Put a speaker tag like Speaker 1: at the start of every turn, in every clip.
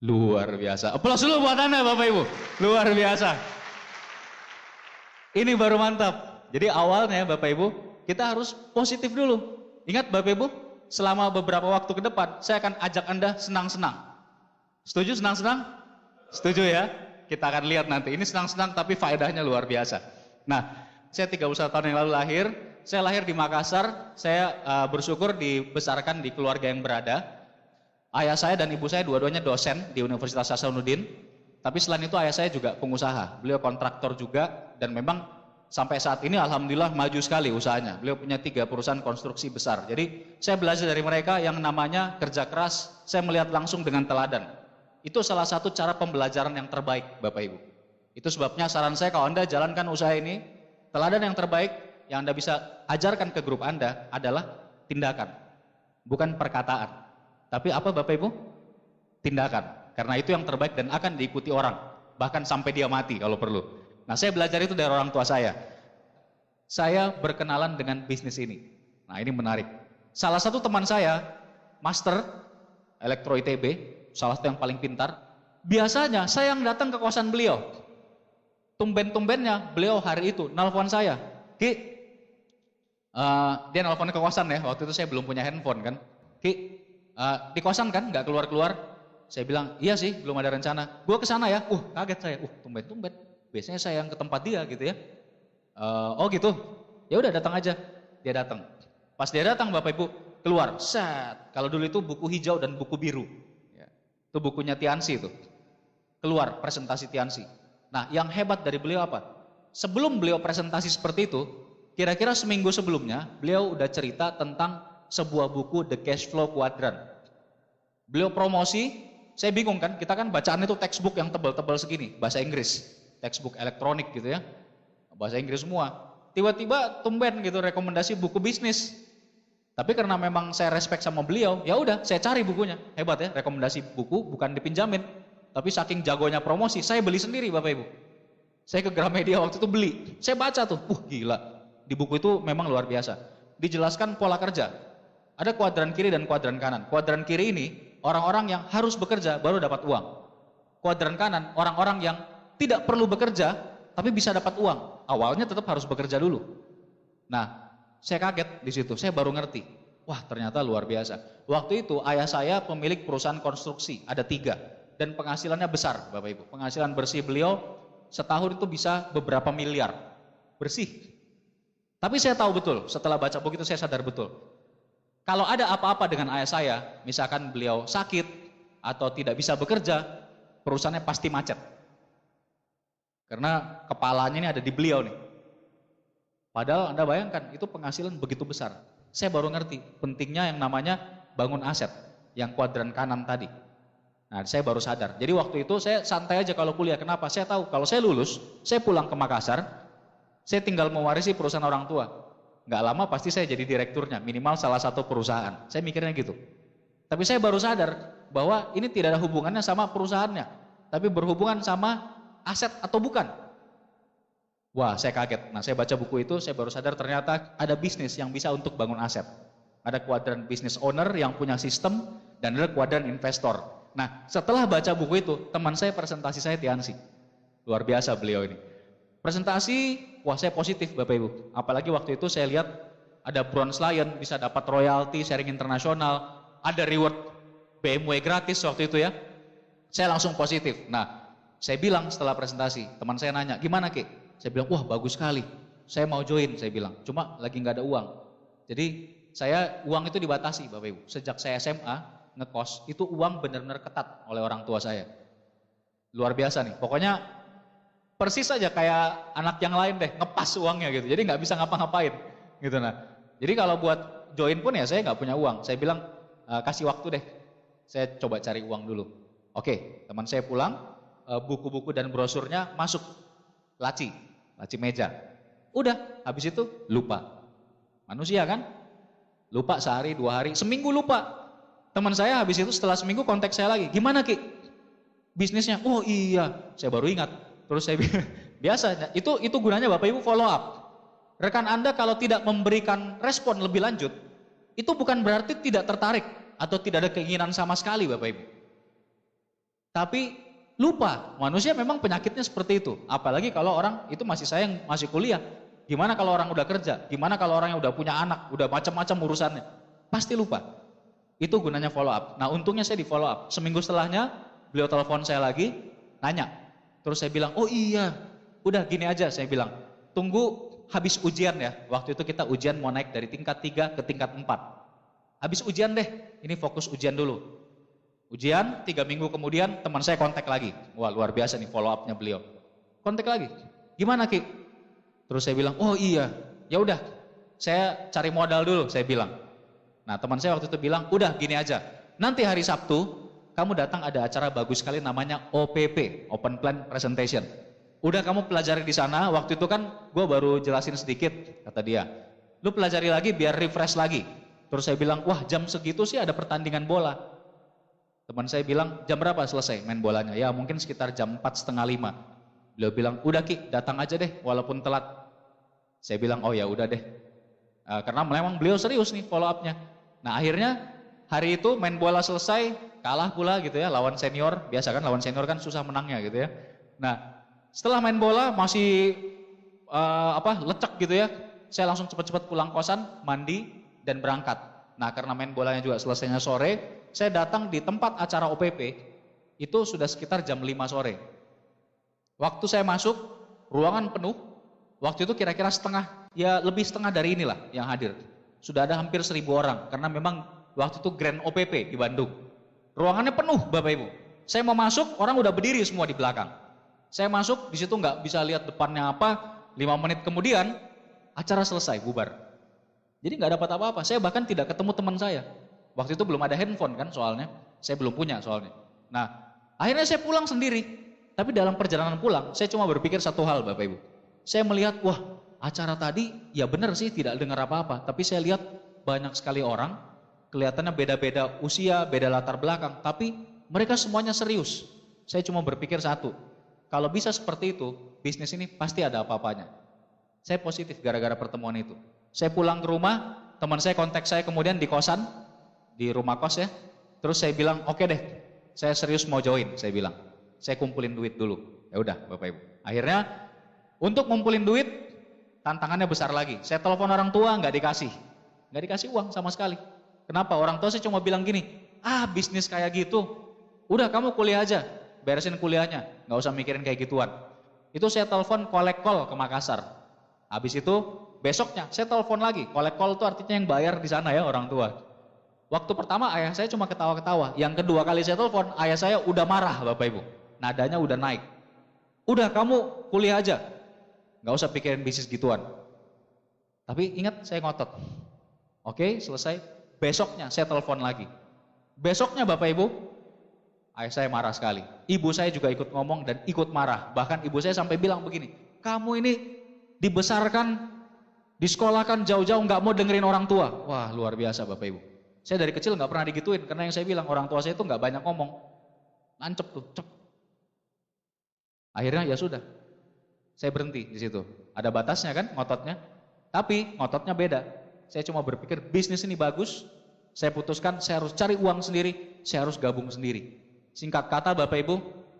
Speaker 1: Luar biasa. Aplaus dulu buat Anda Bapak Ibu. Luar biasa. Ini baru mantap. Jadi awalnya Bapak Ibu, kita harus positif dulu. Ingat Bapak Ibu, selama beberapa waktu ke depan, saya akan ajak Anda senang-senang. Setuju senang-senang? Setuju ya? Kita akan lihat nanti. Ini senang-senang tapi faedahnya luar biasa. Nah, saya 31 tahun yang lalu lahir. Saya lahir di Makassar. Saya bersyukur dibesarkan di keluarga yang berada. Ayah saya dan ibu saya dua-duanya dosen di Universitas Hasanuddin. Tapi selain itu ayah saya juga pengusaha. Beliau kontraktor juga dan memang sampai saat ini alhamdulillah maju sekali usahanya. Beliau punya 3 perusahaan konstruksi besar. Jadi saya belajar dari mereka yang namanya kerja keras. Saya melihat langsung dengan teladan. Itu salah satu cara pembelajaran yang terbaik Bapak Ibu. Itu sebabnya saran saya kalau Anda jalankan usaha ini, teladan yang terbaik yang Anda bisa ajarkan ke grup Anda adalah tindakan, bukan perkataan. Tapi apa Bapak Ibu? Tindakan. Karena itu yang terbaik dan akan diikuti orang. Bahkan sampai dia mati kalau perlu. Nah saya belajar itu dari orang tua saya. Saya berkenalan dengan bisnis ini. Nah ini menarik. Salah satu teman saya, master elektro ITB, salah satu yang paling pintar. Biasanya saya yang datang ke kosan beliau. Tumben-tumbennya beliau hari itu nelpon saya. Ki, dia nelpon ke kosan ya. Waktu itu saya belum punya handphone kan. Ki, di kosan kan nggak keluar-keluar. Saya bilang iya sih belum ada rencana. Gue kesana ya. Kaget saya. Tumben-tumben. Biasanya saya yang ke tempat dia gitu ya. Oh gitu. Ya udah datang aja. Dia datang. Pas dia datang Bapak Ibu keluar. Set. Kalau dulu itu buku hijau dan buku biru. Ya. Itu bukunya Tiansi itu. Keluar presentasi Tiansi. Nah yang hebat dari beliau apa? Sebelum beliau presentasi seperti itu, kira-kira seminggu sebelumnya beliau udah cerita tentang sebuah buku The Cash Flow Quadrant. Beliau promosi, saya bingung kan, kita kan bacaan itu textbook yang tebal-tebal segini, bahasa Inggris, textbook elektronik gitu ya, bahasa Inggris semua. Tiba-tiba tumben gitu rekomendasi buku bisnis. Tapi karena memang saya respect sama beliau, ya udah saya cari bukunya. Hebat ya, rekomendasi buku bukan dipinjamin, tapi saking jagonya promosi, saya beli sendiri Bapak Ibu. Saya ke Gramedia waktu itu beli, saya baca tuh, gila. Di buku itu memang luar biasa. Dijelaskan pola kerja. Ada kuadran kiri dan kuadran kanan. Kuadran kiri ini orang-orang yang harus bekerja baru dapat uang. Kuadran kanan orang-orang yang tidak perlu bekerja tapi bisa dapat uang. Awalnya tetap harus bekerja dulu. Nah, saya kaget di situ. Saya baru ngerti. Wah, ternyata luar biasa. Waktu itu ayah saya pemilik perusahaan konstruksi, ada 3 dan penghasilannya besar, Bapak Ibu. Penghasilan bersih beliau setahun itu bisa beberapa miliar. Bersih. Tapi saya tahu betul, setelah baca buku itu saya sadar betul. Kalau ada apa-apa dengan ayah saya, misalkan beliau sakit atau tidak bisa bekerja, perusahaannya pasti macet. Karena kepalanya ini ada di beliau nih. Padahal Anda bayangkan, itu penghasilan begitu besar. Saya baru ngerti pentingnya yang namanya bangun aset, yang kuadran kanan tadi. Nah, saya baru sadar. Jadi waktu itu saya santai aja kalau kuliah. Kenapa? Saya tahu kalau saya lulus, saya pulang ke Makassar, saya tinggal mewarisi perusahaan orang tua. Nggak lama pasti saya jadi direkturnya, minimal salah satu perusahaan. Saya mikirnya gitu. Tapi saya baru sadar bahwa ini tidak ada hubungannya sama perusahaannya, tapi berhubungan sama aset atau bukan. Wah, saya kaget. Nah, saya baca buku itu, saya baru sadar ternyata ada bisnis yang bisa untuk bangun aset. Ada kuadran business owner yang punya sistem, dan ada kuadran investor. Nah, setelah baca buku itu, teman saya presentasi saya Tiansi. Luar biasa beliau ini. Presentasi, wah saya positif Bapak Ibu. Apalagi waktu itu saya lihat ada Bronze Lion, bisa dapat royalti, sharing internasional, ada reward BMW gratis waktu itu ya. Saya langsung positif. Nah, saya bilang setelah presentasi, teman saya nanya, gimana Ki? Saya bilang, wah bagus sekali, saya mau join, saya bilang. Cuma lagi nggak ada uang. Jadi uang itu dibatasi Bapak Ibu. Sejak saya SMA, ngekos, itu uang benar-benar ketat oleh orang tua saya. Luar biasa nih, pokoknya persis saja kayak anak yang lain deh, ngepas uangnya gitu. Jadi nggak bisa ngapa-ngapain gitu. Nah, jadi kalau buat join pun ya saya nggak punya uang. Saya bilang kasih waktu deh, saya coba cari uang dulu. Oke, teman saya pulang, buku-buku dan brosurnya masuk laci meja. Udah, habis itu lupa. Manusia kan? Lupa sehari, 2 hari, seminggu lupa. Teman saya habis itu setelah seminggu kontak saya lagi. Gimana Ki? Bisnisnya? Oh iya, saya baru ingat. Terus saya bilang, biasa, itu gunanya Bapak Ibu follow up. Rekan Anda kalau tidak memberikan respon lebih lanjut, itu bukan berarti tidak tertarik atau tidak ada keinginan sama sekali Bapak Ibu. Tapi lupa, manusia memang penyakitnya seperti itu. Apalagi kalau orang itu masih sayang, masih kuliah. Gimana kalau orang udah kerja? Gimana kalau orang yang udah punya anak, udah macam-macam urusannya? Pasti lupa. Itu gunanya follow up. Nah untungnya saya di follow up. Seminggu setelahnya beliau telepon saya lagi, nanya. Terus saya bilang, oh iya, udah gini aja saya bilang. Tunggu habis ujian ya. Waktu itu kita ujian mau naik dari tingkat 3 ke tingkat 4. Habis ujian deh, ini fokus ujian dulu. Ujian, 3 minggu kemudian teman saya kontak lagi. Wah luar biasa nih follow up-nya beliau. Kontak lagi, gimana Ki? Terus saya bilang, oh iya, ya udah, saya cari modal dulu, saya bilang. Nah teman saya waktu itu bilang, udah gini aja, nanti hari Sabtu, kamu datang ada acara bagus sekali namanya OPP, Open Plan Presentation. Udah kamu pelajari di sana, waktu itu kan gue baru jelasin sedikit, kata dia. Lu pelajari lagi biar refresh lagi. Terus saya bilang, wah jam segitu sih ada pertandingan bola. Teman saya bilang, jam berapa selesai main bolanya? Ya mungkin sekitar jam 4:30. Beliau bilang, udah Ki, datang aja deh walaupun telat. Saya bilang, oh ya udah deh. Karena memang beliau serius nih follow up-nya. Nah akhirnya hari itu main bola selesai, kalah pula gitu ya, lawan senior. Biasa kan lawan senior kan susah menangnya gitu ya. Nah setelah main bola masih lecek gitu ya. Saya langsung cepat-cepat pulang kosan, mandi, dan berangkat. Nah karena main bolanya juga selesainya sore, saya datang di tempat acara OPP, itu sudah sekitar jam 5 sore. Waktu saya masuk, ruangan penuh, waktu itu kira-kira lebih setengah dari inilah yang hadir. Sudah ada hampir 1.000 orang, karena memang waktu itu Grand OPP di Bandung. Ruangannya penuh Bapak Ibu. Saya mau masuk, orang udah berdiri semua di belakang. Saya masuk, di situ nggak bisa lihat depannya apa, 5 menit kemudian, acara selesai, bubar. Jadi nggak dapat apa-apa, saya bahkan tidak ketemu teman saya. Waktu itu belum ada handphone kan soalnya, saya belum punya soalnya. Nah, akhirnya saya pulang sendiri. Tapi dalam perjalanan pulang, saya cuma berpikir satu hal Bapak Ibu. Saya melihat, wah acara tadi ya benar sih tidak dengar apa-apa. Tapi saya lihat banyak sekali orang, kelihatannya beda-beda usia, beda latar belakang. Tapi mereka semuanya serius. Saya cuma berpikir satu, kalau bisa seperti itu, bisnis ini pasti ada apa-apanya. Saya positif gara-gara pertemuan itu. Saya pulang ke rumah, teman saya kontak saya kemudian di kosan, di rumah kos ya. Terus saya bilang, oke deh, saya serius mau join, saya bilang. Saya kumpulin duit dulu. Ya udah, Bapak Ibu. Akhirnya untuk ngumpulin duit, tantangannya besar lagi. Saya telepon orang tua, nggak dikasih uang sama sekali. Kenapa? Orang tua saya cuma bilang gini, bisnis kayak gitu, udah kamu kuliah aja, beresin kuliahnya, nggak usah mikirin kayak gituan. Itu saya telepon collect call ke Makassar. Habis itu besoknya saya telepon lagi. Collect call itu artinya yang bayar di sana ya orang tua. Waktu pertama ayah saya cuma ketawa-ketawa. Yang kedua kali saya telepon, ayah saya udah marah Bapak Ibu. Nadanya udah naik. Udah kamu kuliah aja. Nggak usah pikirin bisnis gituan. Tapi ingat saya ngotot. Oke, selesai. Besoknya saya telepon lagi. Besoknya Bapak Ibu, ayah saya marah sekali. Ibu saya juga ikut ngomong dan ikut marah. Bahkan ibu saya sampai bilang begini, kamu ini dibesarkan, disekolahkan jauh-jauh nggak mau dengerin orang tua. Wah luar biasa Bapak Ibu. Saya dari kecil nggak pernah digituin karena yang saya bilang orang tua saya itu nggak banyak ngomong, nancep tuh, cep. Akhirnya ya sudah, saya berhenti di situ. Ada batasnya kan ngototnya, tapi ngototnya beda. Saya cuma berpikir bisnis ini bagus, saya putuskan saya harus cari uang sendiri, saya harus gabung sendiri. Singkat kata Bapak Ibu,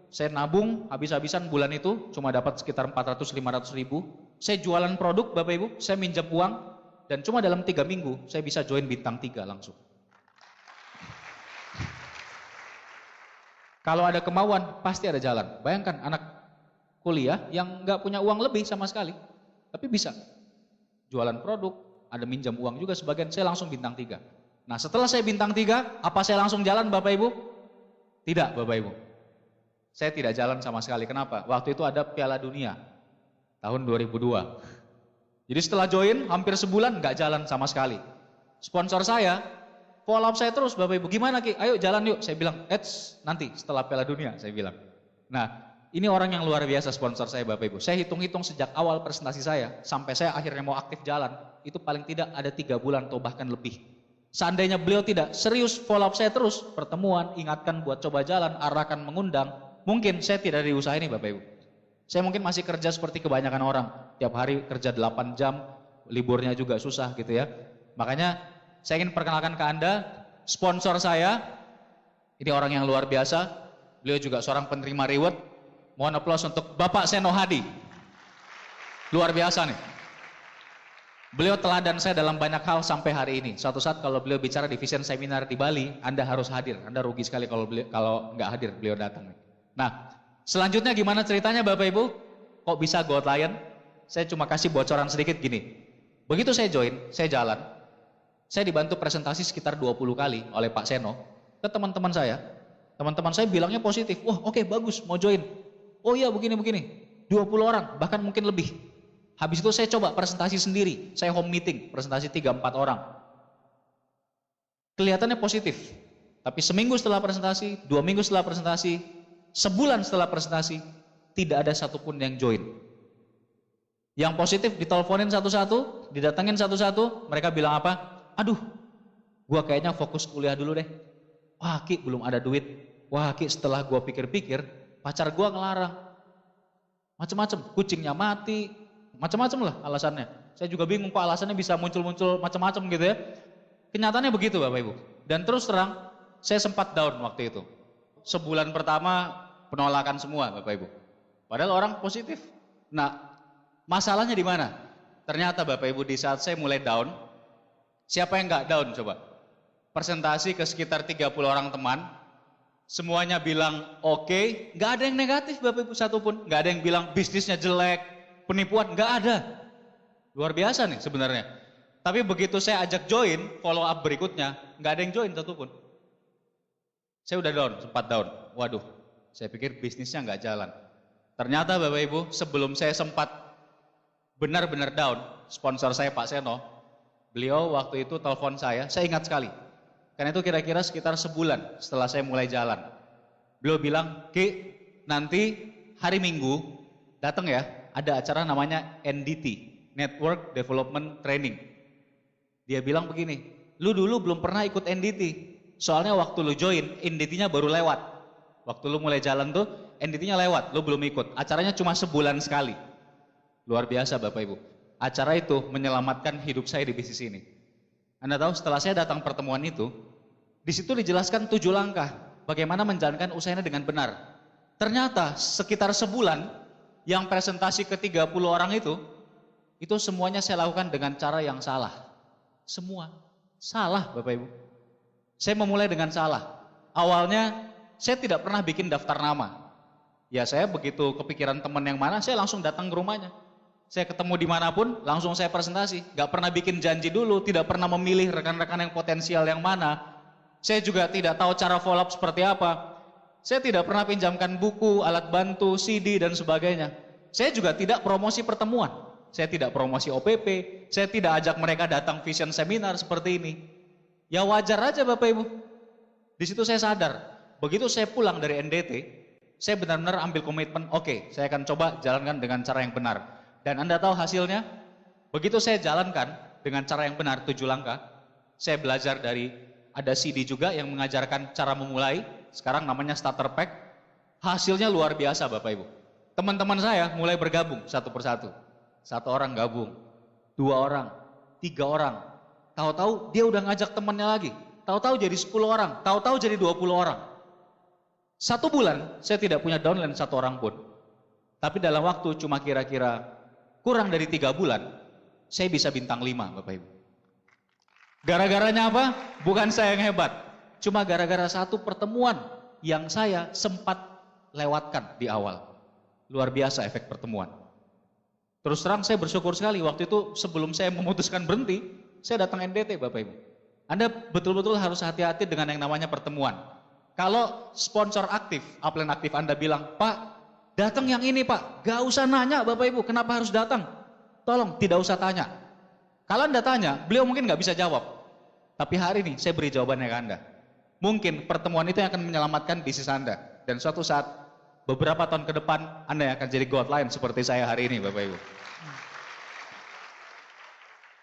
Speaker 1: saya nabung habis-habisan bulan itu cuma dapat sekitar 400-500 ribu. Saya jualan produk Bapak Ibu, saya minjam uang dan cuma dalam 3 minggu saya bisa join bintang 3 langsung. Kalau ada kemauan pasti ada jalan. Bayangkan anak kuliah yang nggak punya uang lebih sama sekali, tapi bisa jualan produk, ada minjam uang juga sebagian. Saya langsung bintang 3. Nah setelah saya bintang 3, apa saya langsung jalan Bapak Ibu? Tidak Bapak Ibu. Saya tidak jalan sama sekali. Kenapa? Waktu itu ada Piala Dunia tahun 2002. Jadi setelah join hampir sebulan nggak jalan sama sekali. Sponsor saya follow up saya terus Bapak Ibu. Gimana Ki? Ayo jalan yuk. Saya bilang, nanti setelah Piala Dunia saya bilang. Nah ini orang yang luar biasa sponsor saya Bapak Ibu. Saya hitung-hitung sejak awal presentasi saya sampai saya akhirnya mau aktif jalan, itu paling tidak ada 3 bulan atau bahkan lebih. Seandainya beliau tidak serius follow up saya terus, pertemuan, ingatkan buat coba jalan, arahkan, mengundang, mungkin saya tidak diusaha ini Bapak Ibu. Saya mungkin masih kerja seperti kebanyakan orang, tiap hari kerja 8 jam, liburnya juga susah gitu ya. Makanya saya ingin perkenalkan ke Anda, sponsor saya, ini orang yang luar biasa, Beliau juga seorang penerima reward. Mohon aplaus untuk Bapak Seno Hadi. Luar biasa nih. Beliau teladan saya dalam banyak hal sampai hari ini. Suatu saat kalau beliau bicara di Vision Seminar di Bali, Anda harus hadir. Anda rugi sekali kalau nggak hadir beliau datang. Nah, selanjutnya gimana ceritanya Bapak Ibu? Kok bisa Gold Lion? Saya cuma kasih bocoran sedikit gini. Begitu saya join, saya jalan. Saya dibantu presentasi sekitar 20 kali oleh Pak Seno ke teman-teman saya. Teman-teman saya bilangnya positif. Wah, oke, bagus, mau join. Oh iya, begini-begini. 20 orang, bahkan mungkin lebih. Habis itu saya coba presentasi sendiri. Saya home meeting, presentasi 3-4 orang. Kelihatannya positif. Tapi seminggu setelah presentasi, 2 minggu setelah presentasi, sebulan setelah presentasi, tidak ada satupun yang join. Yang positif diteleponin satu-satu, didatengin satu-satu, mereka bilang apa? Aduh, gua kayaknya fokus kuliah dulu deh. Wah Ki, belum ada duit. Wah Ki, setelah gua pikir-pikir, pacar gua ngelarang. Macem-macem, kucingnya mati, macam-macam lah alasannya. Saya juga bingung kok alasannya bisa muncul-muncul macam-macam gitu ya. Kenyataannya begitu Bapak Ibu. Dan terus terang, saya sempat down waktu itu. Sebulan pertama penolakan semua Bapak Ibu. Padahal orang positif. Nah, masalahnya di mana? Ternyata Bapak Ibu di saat saya mulai down, siapa yang nggak down coba? Presentasi ke sekitar 30 orang teman, semuanya bilang oke, nggak ada yang negatif Bapak Ibu satupun. Nggak ada yang bilang bisnisnya jelek, penipuan, nggak ada. Luar biasa nih sebenarnya. Tapi begitu saya ajak join, follow up berikutnya, nggak ada yang join satupun. Saya udah down, sempat down. Waduh, saya pikir bisnisnya nggak jalan. Ternyata Bapak Ibu, sebelum saya sempat benar-benar down, sponsor saya Pak Seno, beliau waktu itu telepon saya ingat sekali. Karena itu kira-kira sekitar sebulan setelah saya mulai jalan. Beliau bilang, Ki, nanti hari Minggu datang ya, ada acara namanya NDT, Network Development Training. Dia bilang begini, lu dulu belum pernah ikut NDT, soalnya waktu lu join, NDT-nya baru lewat. Waktu lu mulai jalan tuh, NDT-nya lewat, lu belum ikut. Acaranya cuma sebulan sekali. Luar biasa Bapak Ibu. Acara itu menyelamatkan hidup saya di bisnis ini. Anda tahu setelah saya datang pertemuan itu, di situ dijelaskan 7 langkah, bagaimana menjalankan usahanya dengan benar. Ternyata sekitar sebulan, yang presentasi ke 30 orang itu semuanya saya lakukan dengan cara yang salah. Semua salah Bapak Ibu. Saya memulai dengan salah. Awalnya saya tidak pernah bikin daftar nama. Ya saya begitu kepikiran teman yang mana, saya langsung datang ke rumahnya. Saya ketemu dimanapun, langsung saya presentasi. Gak pernah bikin janji dulu, tidak pernah memilih rekan-rekan yang potensial yang mana. Saya juga tidak tahu cara follow up seperti apa. Saya tidak pernah pinjamkan buku, alat bantu, CD dan sebagainya. Saya juga tidak promosi pertemuan. Saya tidak promosi OPP, saya tidak ajak mereka datang vision seminar seperti ini. Ya wajar aja Bapak Ibu. Di situ saya sadar, begitu saya pulang dari NDT, saya benar-benar ambil komitmen, oke, saya akan coba jalankan dengan cara yang benar. Dan Anda tahu hasilnya? Begitu saya jalankan dengan cara yang benar 7 langkah, saya belajar dari ada CD juga yang mengajarkan cara memulai, sekarang namanya starter pack. Hasilnya luar biasa Bapak Ibu. Teman-teman saya mulai bergabung satu persatu. 1 orang gabung, 2 orang, 3 orang. Tahu-tahu dia udah ngajak temannya lagi. Tahu-tahu jadi 10 orang, tahu-tahu jadi 20 orang. 1 bulan saya tidak punya downline 1 orang pun. Tapi dalam waktu cuma kira-kira kurang dari 3 bulan, saya bisa bintang 5 Bapak Ibu. Gara-garanya apa? Bukan saya yang hebat. Cuma gara-gara 1 pertemuan yang saya sempat lewatkan di awal. Luar biasa efek pertemuan. Terus terang saya bersyukur sekali waktu itu sebelum saya memutuskan berhenti, saya datang NDT Bapak Ibu. Anda betul-betul harus hati-hati dengan yang namanya pertemuan. Kalau sponsor aktif, upline aktif Anda bilang, Pak, datang yang ini Pak, gak usah nanya Bapak Ibu, kenapa harus datang? Tolong, tidak usah tanya. Kalau Anda tanya, beliau mungkin gak bisa jawab. Tapi hari ini saya beri jawabannya ke Anda. Mungkin pertemuan itu yang akan menyelamatkan bisnis Anda. Dan suatu saat, beberapa tahun ke depan, Anda yang akan jadi Gold Lion seperti saya hari ini Bapak Ibu.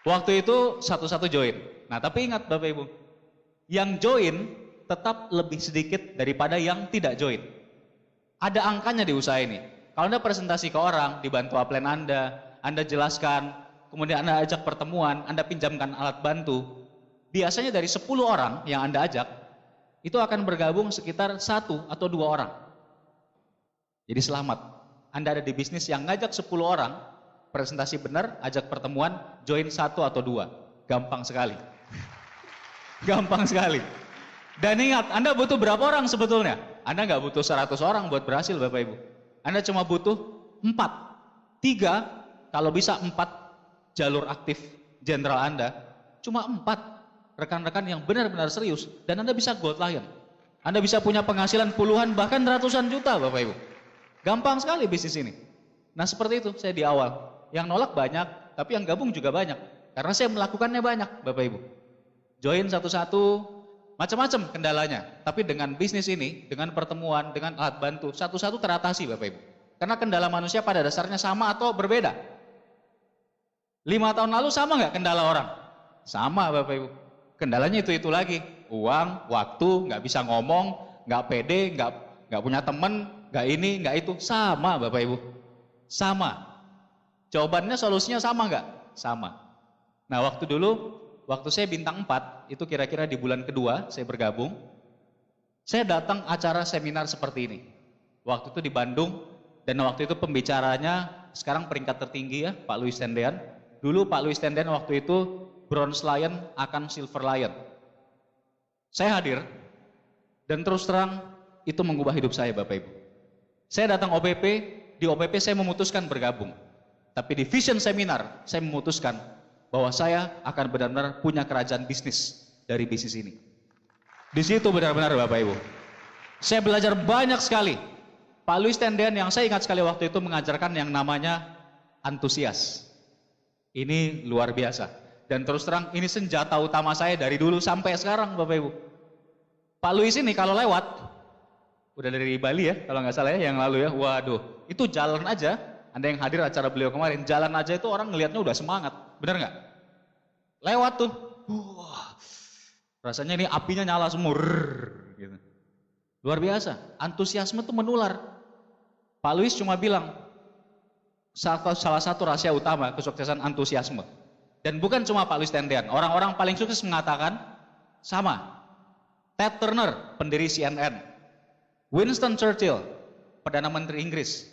Speaker 1: Waktu itu satu-satu join. Nah tapi ingat Bapak Ibu, yang join tetap lebih sedikit daripada yang tidak join. Ada angkanya di usaha ini. Kalau Anda presentasi ke orang, dibantu upline Anda jelaskan, kemudian Anda ajak pertemuan, Anda pinjamkan alat bantu, biasanya dari 10 orang yang Anda ajak, itu akan bergabung sekitar 1 atau 2 orang. Jadi selamat. Anda ada di bisnis yang ngajak 10 orang, presentasi benar, ajak pertemuan, join 1 atau 2. Gampang sekali. Gampang sekali. Dan ingat, Anda butuh berapa orang sebetulnya? Anda nggak butuh 100 orang buat berhasil Bapak Ibu. Anda cuma butuh 4. 3, kalau bisa 4 jalur aktif jenderal Anda. Cuma 4 rekan-rekan yang benar-benar serius. Dan Anda bisa gold lion. Anda bisa punya penghasilan puluhan bahkan ratusan juta Bapak Ibu. Gampang sekali bisnis ini. Nah seperti itu saya di awal. Yang nolak banyak, tapi yang gabung juga banyak. Karena saya melakukannya banyak Bapak Ibu. Join satu-satu, macam-macam kendalanya. Tapi dengan bisnis ini, dengan pertemuan, dengan alat bantu, satu-satu teratasi Bapak Ibu. Karena kendala manusia pada dasarnya sama atau berbeda. 5 tahun lalu sama nggak kendala orang? Sama Bapak Ibu. Kendalanya itu lagi. Uang, waktu, nggak bisa ngomong, nggak pede, nggak punya teman, nggak ini, nggak itu. Sama Bapak Ibu. Sama. Jawabannya, solusinya sama nggak? Sama. Nah waktu saya bintang 4, itu kira-kira di bulan kedua saya bergabung. Saya datang acara seminar seperti ini. Waktu itu di Bandung, dan waktu itu pembicaranya sekarang peringkat tertinggi ya, Pak Louis Tendean. Dulu Pak Louis Tendean waktu itu Bronze Lion akan Silver Lion. Saya hadir, dan terus terang itu mengubah hidup saya Bapak Ibu. Saya datang OPP, di OPP saya memutuskan bergabung. Tapi di Vision Seminar, saya memutuskan bahwa saya akan benar-benar punya kerajaan bisnis dari bisnis ini. Di situ benar-benar Bapak Ibu. Saya belajar banyak sekali. Pak Louis Tendean yang saya ingat sekali waktu itu mengajarkan yang namanya antusias. Ini luar biasa. Dan terus terang ini senjata utama saya dari dulu sampai sekarang Bapak Ibu. Pak Louis ini kalau lewat, udah dari Bali ya kalau nggak salah ya yang lalu ya, waduh itu jalan aja, Anda yang hadir acara beliau kemarin, jalan aja itu orang ngelihatnya udah semangat, bener nggak? Lewat tuh, wah, rasanya ini apinya nyala semua, gitu. Luar biasa, antusiasme itu menular. Pak Louis cuma bilang, salah satu rahasia utama kesuksesan antusiasme. Dan bukan cuma Pak Louis Tendean, orang-orang paling sukses mengatakan sama. Ted Turner, pendiri CNN, Winston Churchill, Perdana Menteri Inggris,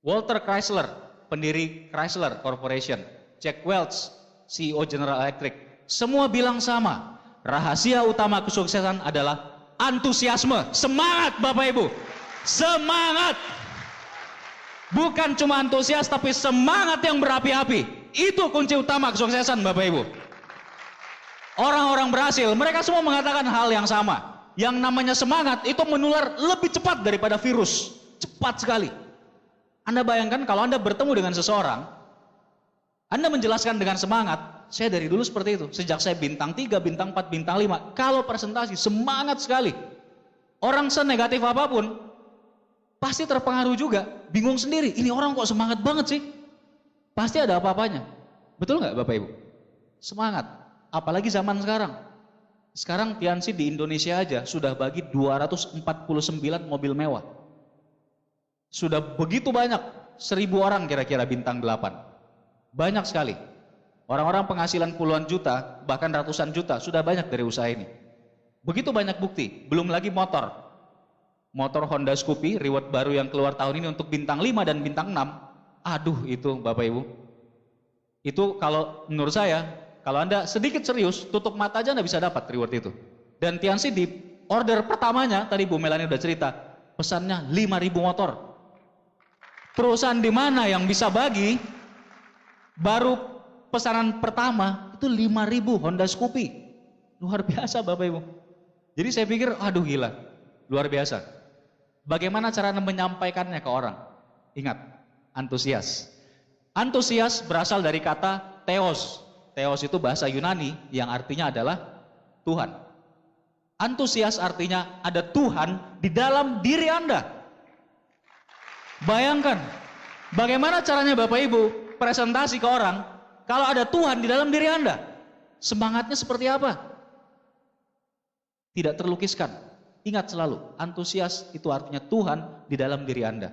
Speaker 1: Walter Chrysler, pendiri Chrysler Corporation, Jack Welch, CEO General Electric, semua bilang sama. Rahasia utama kesuksesan adalah antusiasme, semangat Bapak Ibu, semangat. Bukan cuma antusias tapi semangat yang berapi-api. Itu kunci utama kesuksesan Bapak Ibu. Orang-orang berhasil, mereka semua mengatakan hal yang sama. Yang namanya semangat itu menular lebih cepat daripada virus. Cepat sekali. Anda bayangkan kalau Anda bertemu dengan seseorang, Anda menjelaskan dengan semangat. Saya dari dulu seperti itu. Sejak saya bintang 3, bintang 4, bintang 5. Kalau presentasi semangat sekali. Orang senegatif apapun pasti terpengaruh juga. Bingung sendiri. Ini orang kok semangat banget sih? Pasti ada apa-apanya. Betul nggak Bapak Ibu? Semangat. Apalagi zaman sekarang. Sekarang Tiansi di Indonesia aja sudah bagi 249 mobil mewah. Sudah begitu banyak, 1000 orang kira-kira bintang 8. Banyak sekali. Orang-orang penghasilan puluhan juta, bahkan ratusan juta, sudah banyak dari usaha ini. Begitu banyak bukti, belum lagi motor. Motor Honda Scoopy, reward baru yang keluar tahun ini untuk bintang 5 dan bintang 6. Aduh itu Bapak Ibu. Itu kalau menurut saya, kalau Anda sedikit serius, tutup mata aja Anda bisa dapat reward itu. Dan Tiansi di order pertamanya, tadi Bu Melani udah cerita, pesannya 5.000 motor. Perusahaan di mana yang bisa bagi, baru pesanan pertama itu 5.000 Honda Scoopy. Luar biasa Bapak Ibu. Jadi saya pikir, aduh gila, luar biasa. Bagaimana cara menyampaikannya ke orang? Ingat, antusias. Antusias berasal dari kata theos. Theos itu bahasa Yunani yang artinya adalah Tuhan. Antusias artinya ada Tuhan di dalam diri Anda. Bayangkan, bagaimana caranya Bapak Ibu presentasi ke orang kalau ada Tuhan di dalam diri Anda? Semangatnya seperti apa? Tidak terlukiskan. Ingat selalu, antusias itu artinya Tuhan di dalam diri Anda.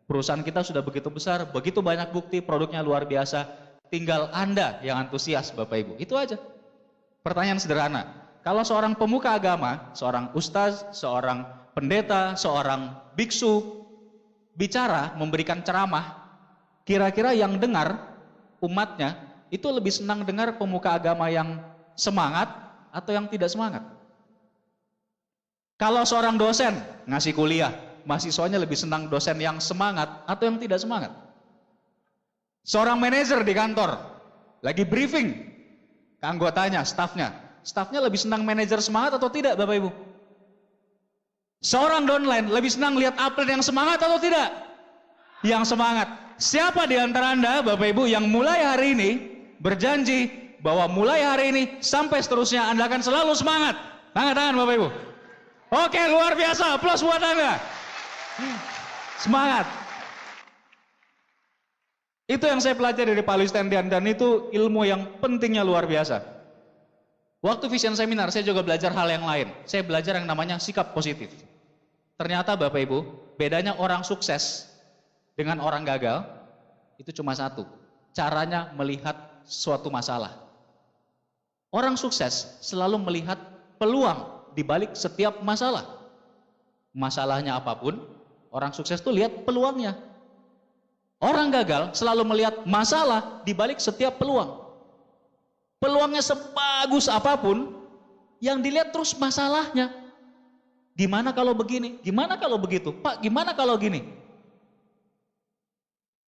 Speaker 1: Perusahaan kita sudah begitu besar, begitu banyak bukti, produknya luar biasa. Tinggal Anda yang antusias Bapak Ibu. Itu aja. Pertanyaan sederhana. Kalau seorang pemuka agama, seorang ustaz, seorang pendeta, seorang biksu, bicara, memberikan ceramah, kira-kira yang dengar umatnya itu lebih senang dengar pemuka agama yang semangat atau yang tidak semangat? Kalau seorang dosen ngasih kuliah, mahasiswanya lebih senang dosen yang semangat atau yang tidak semangat? Seorang manajer di kantor lagi briefing ke anggotanya, stafnya lebih senang manajer semangat atau tidak, Bapak Ibu? Seorang downline lebih senang lihat upline yang semangat atau tidak? Yang semangat. Siapa di antara Anda, Bapak Ibu, yang mulai hari ini berjanji bahwa mulai hari ini sampai seterusnya Anda akan selalu semangat? Angkat tangan, Bapak Ibu. Oke, luar biasa. Plus buat Anda. Semangat. Itu yang saya pelajari dari Pak Louis Tendian, dan itu ilmu yang pentingnya luar biasa. Waktu Vision Seminar saya juga belajar hal yang lain. Saya belajar yang namanya sikap positif. Ternyata Bapak Ibu, bedanya orang sukses dengan orang gagal itu cuma satu, caranya melihat suatu masalah. Orang sukses selalu melihat peluang di balik setiap masalah. Masalahnya apapun, orang sukses tuh lihat peluangnya. Orang gagal selalu melihat masalah di balik setiap peluang. Peluangnya sebagus apapun, yang dilihat terus masalahnya. Gimana kalau begini? Gimana kalau begitu? Pak, gimana kalau gini?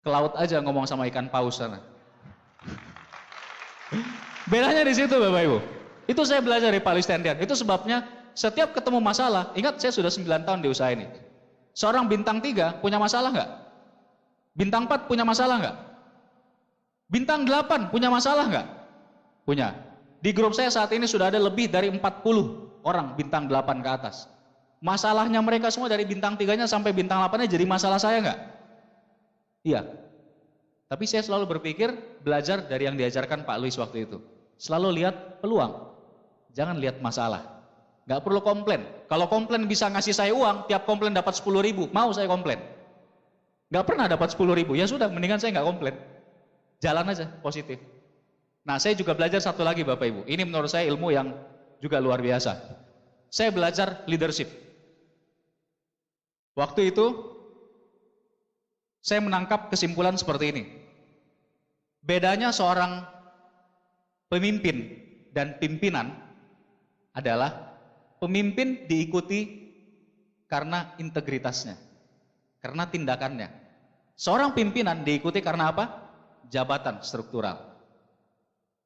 Speaker 1: Ke laut aja ngomong sama ikan paus sana. Bedanya di situ, Bapak Ibu. Itu saya belajar dari Pak Louis Tendian. Itu sebabnya setiap ketemu masalah, ingat saya sudah 9 tahun di usaha ini. Seorang bintang 3 punya masalah nggak? Bintang 4 punya masalah nggak? Bintang 8 punya masalah nggak? Punya. Di grup saya saat ini sudah ada lebih dari 40 orang bintang 8 ke atas. Masalahnya mereka semua dari bintang 3-nya sampai bintang 8-nya jadi masalah saya nggak? Iya. Tapi saya selalu berpikir belajar dari yang diajarkan Pak Louis waktu itu. Selalu lihat peluang. Jangan lihat masalah. Nggak perlu komplain. Kalau komplain bisa ngasih saya uang, tiap komplain dapat 10.000, mau saya komplain. Nggak pernah dapat 10.000, ya sudah, mendingan saya nggak komplain. Jalan aja, positif. Nah, saya juga belajar satu lagi Bapak Ibu. Ini menurut saya ilmu yang juga luar biasa. Saya belajar leadership. Waktu itu, saya menangkap kesimpulan seperti ini. Bedanya seorang pemimpin dan pimpinan adalah pemimpin diikuti karena integritasnya, karena tindakannya. Seorang pimpinan diikuti karena apa? Jabatan struktural.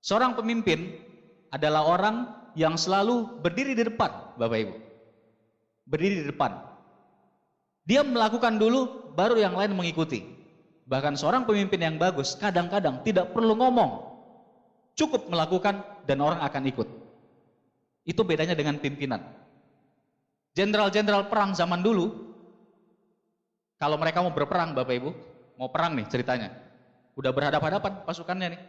Speaker 1: Seorang pemimpin adalah orang yang selalu berdiri di depan, Bapak Ibu. Berdiri di depan. Dia melakukan dulu, baru yang lain mengikuti. Bahkan seorang pemimpin yang bagus kadang-kadang tidak perlu ngomong, cukup melakukan dan orang akan ikut. Itu bedanya dengan pimpinan. Jenderal-jenderal perang zaman dulu, kalau mereka mau berperang, Bapak Ibu, mau perang nih ceritanya, udah berhadapan-hadapan pasukannya nih.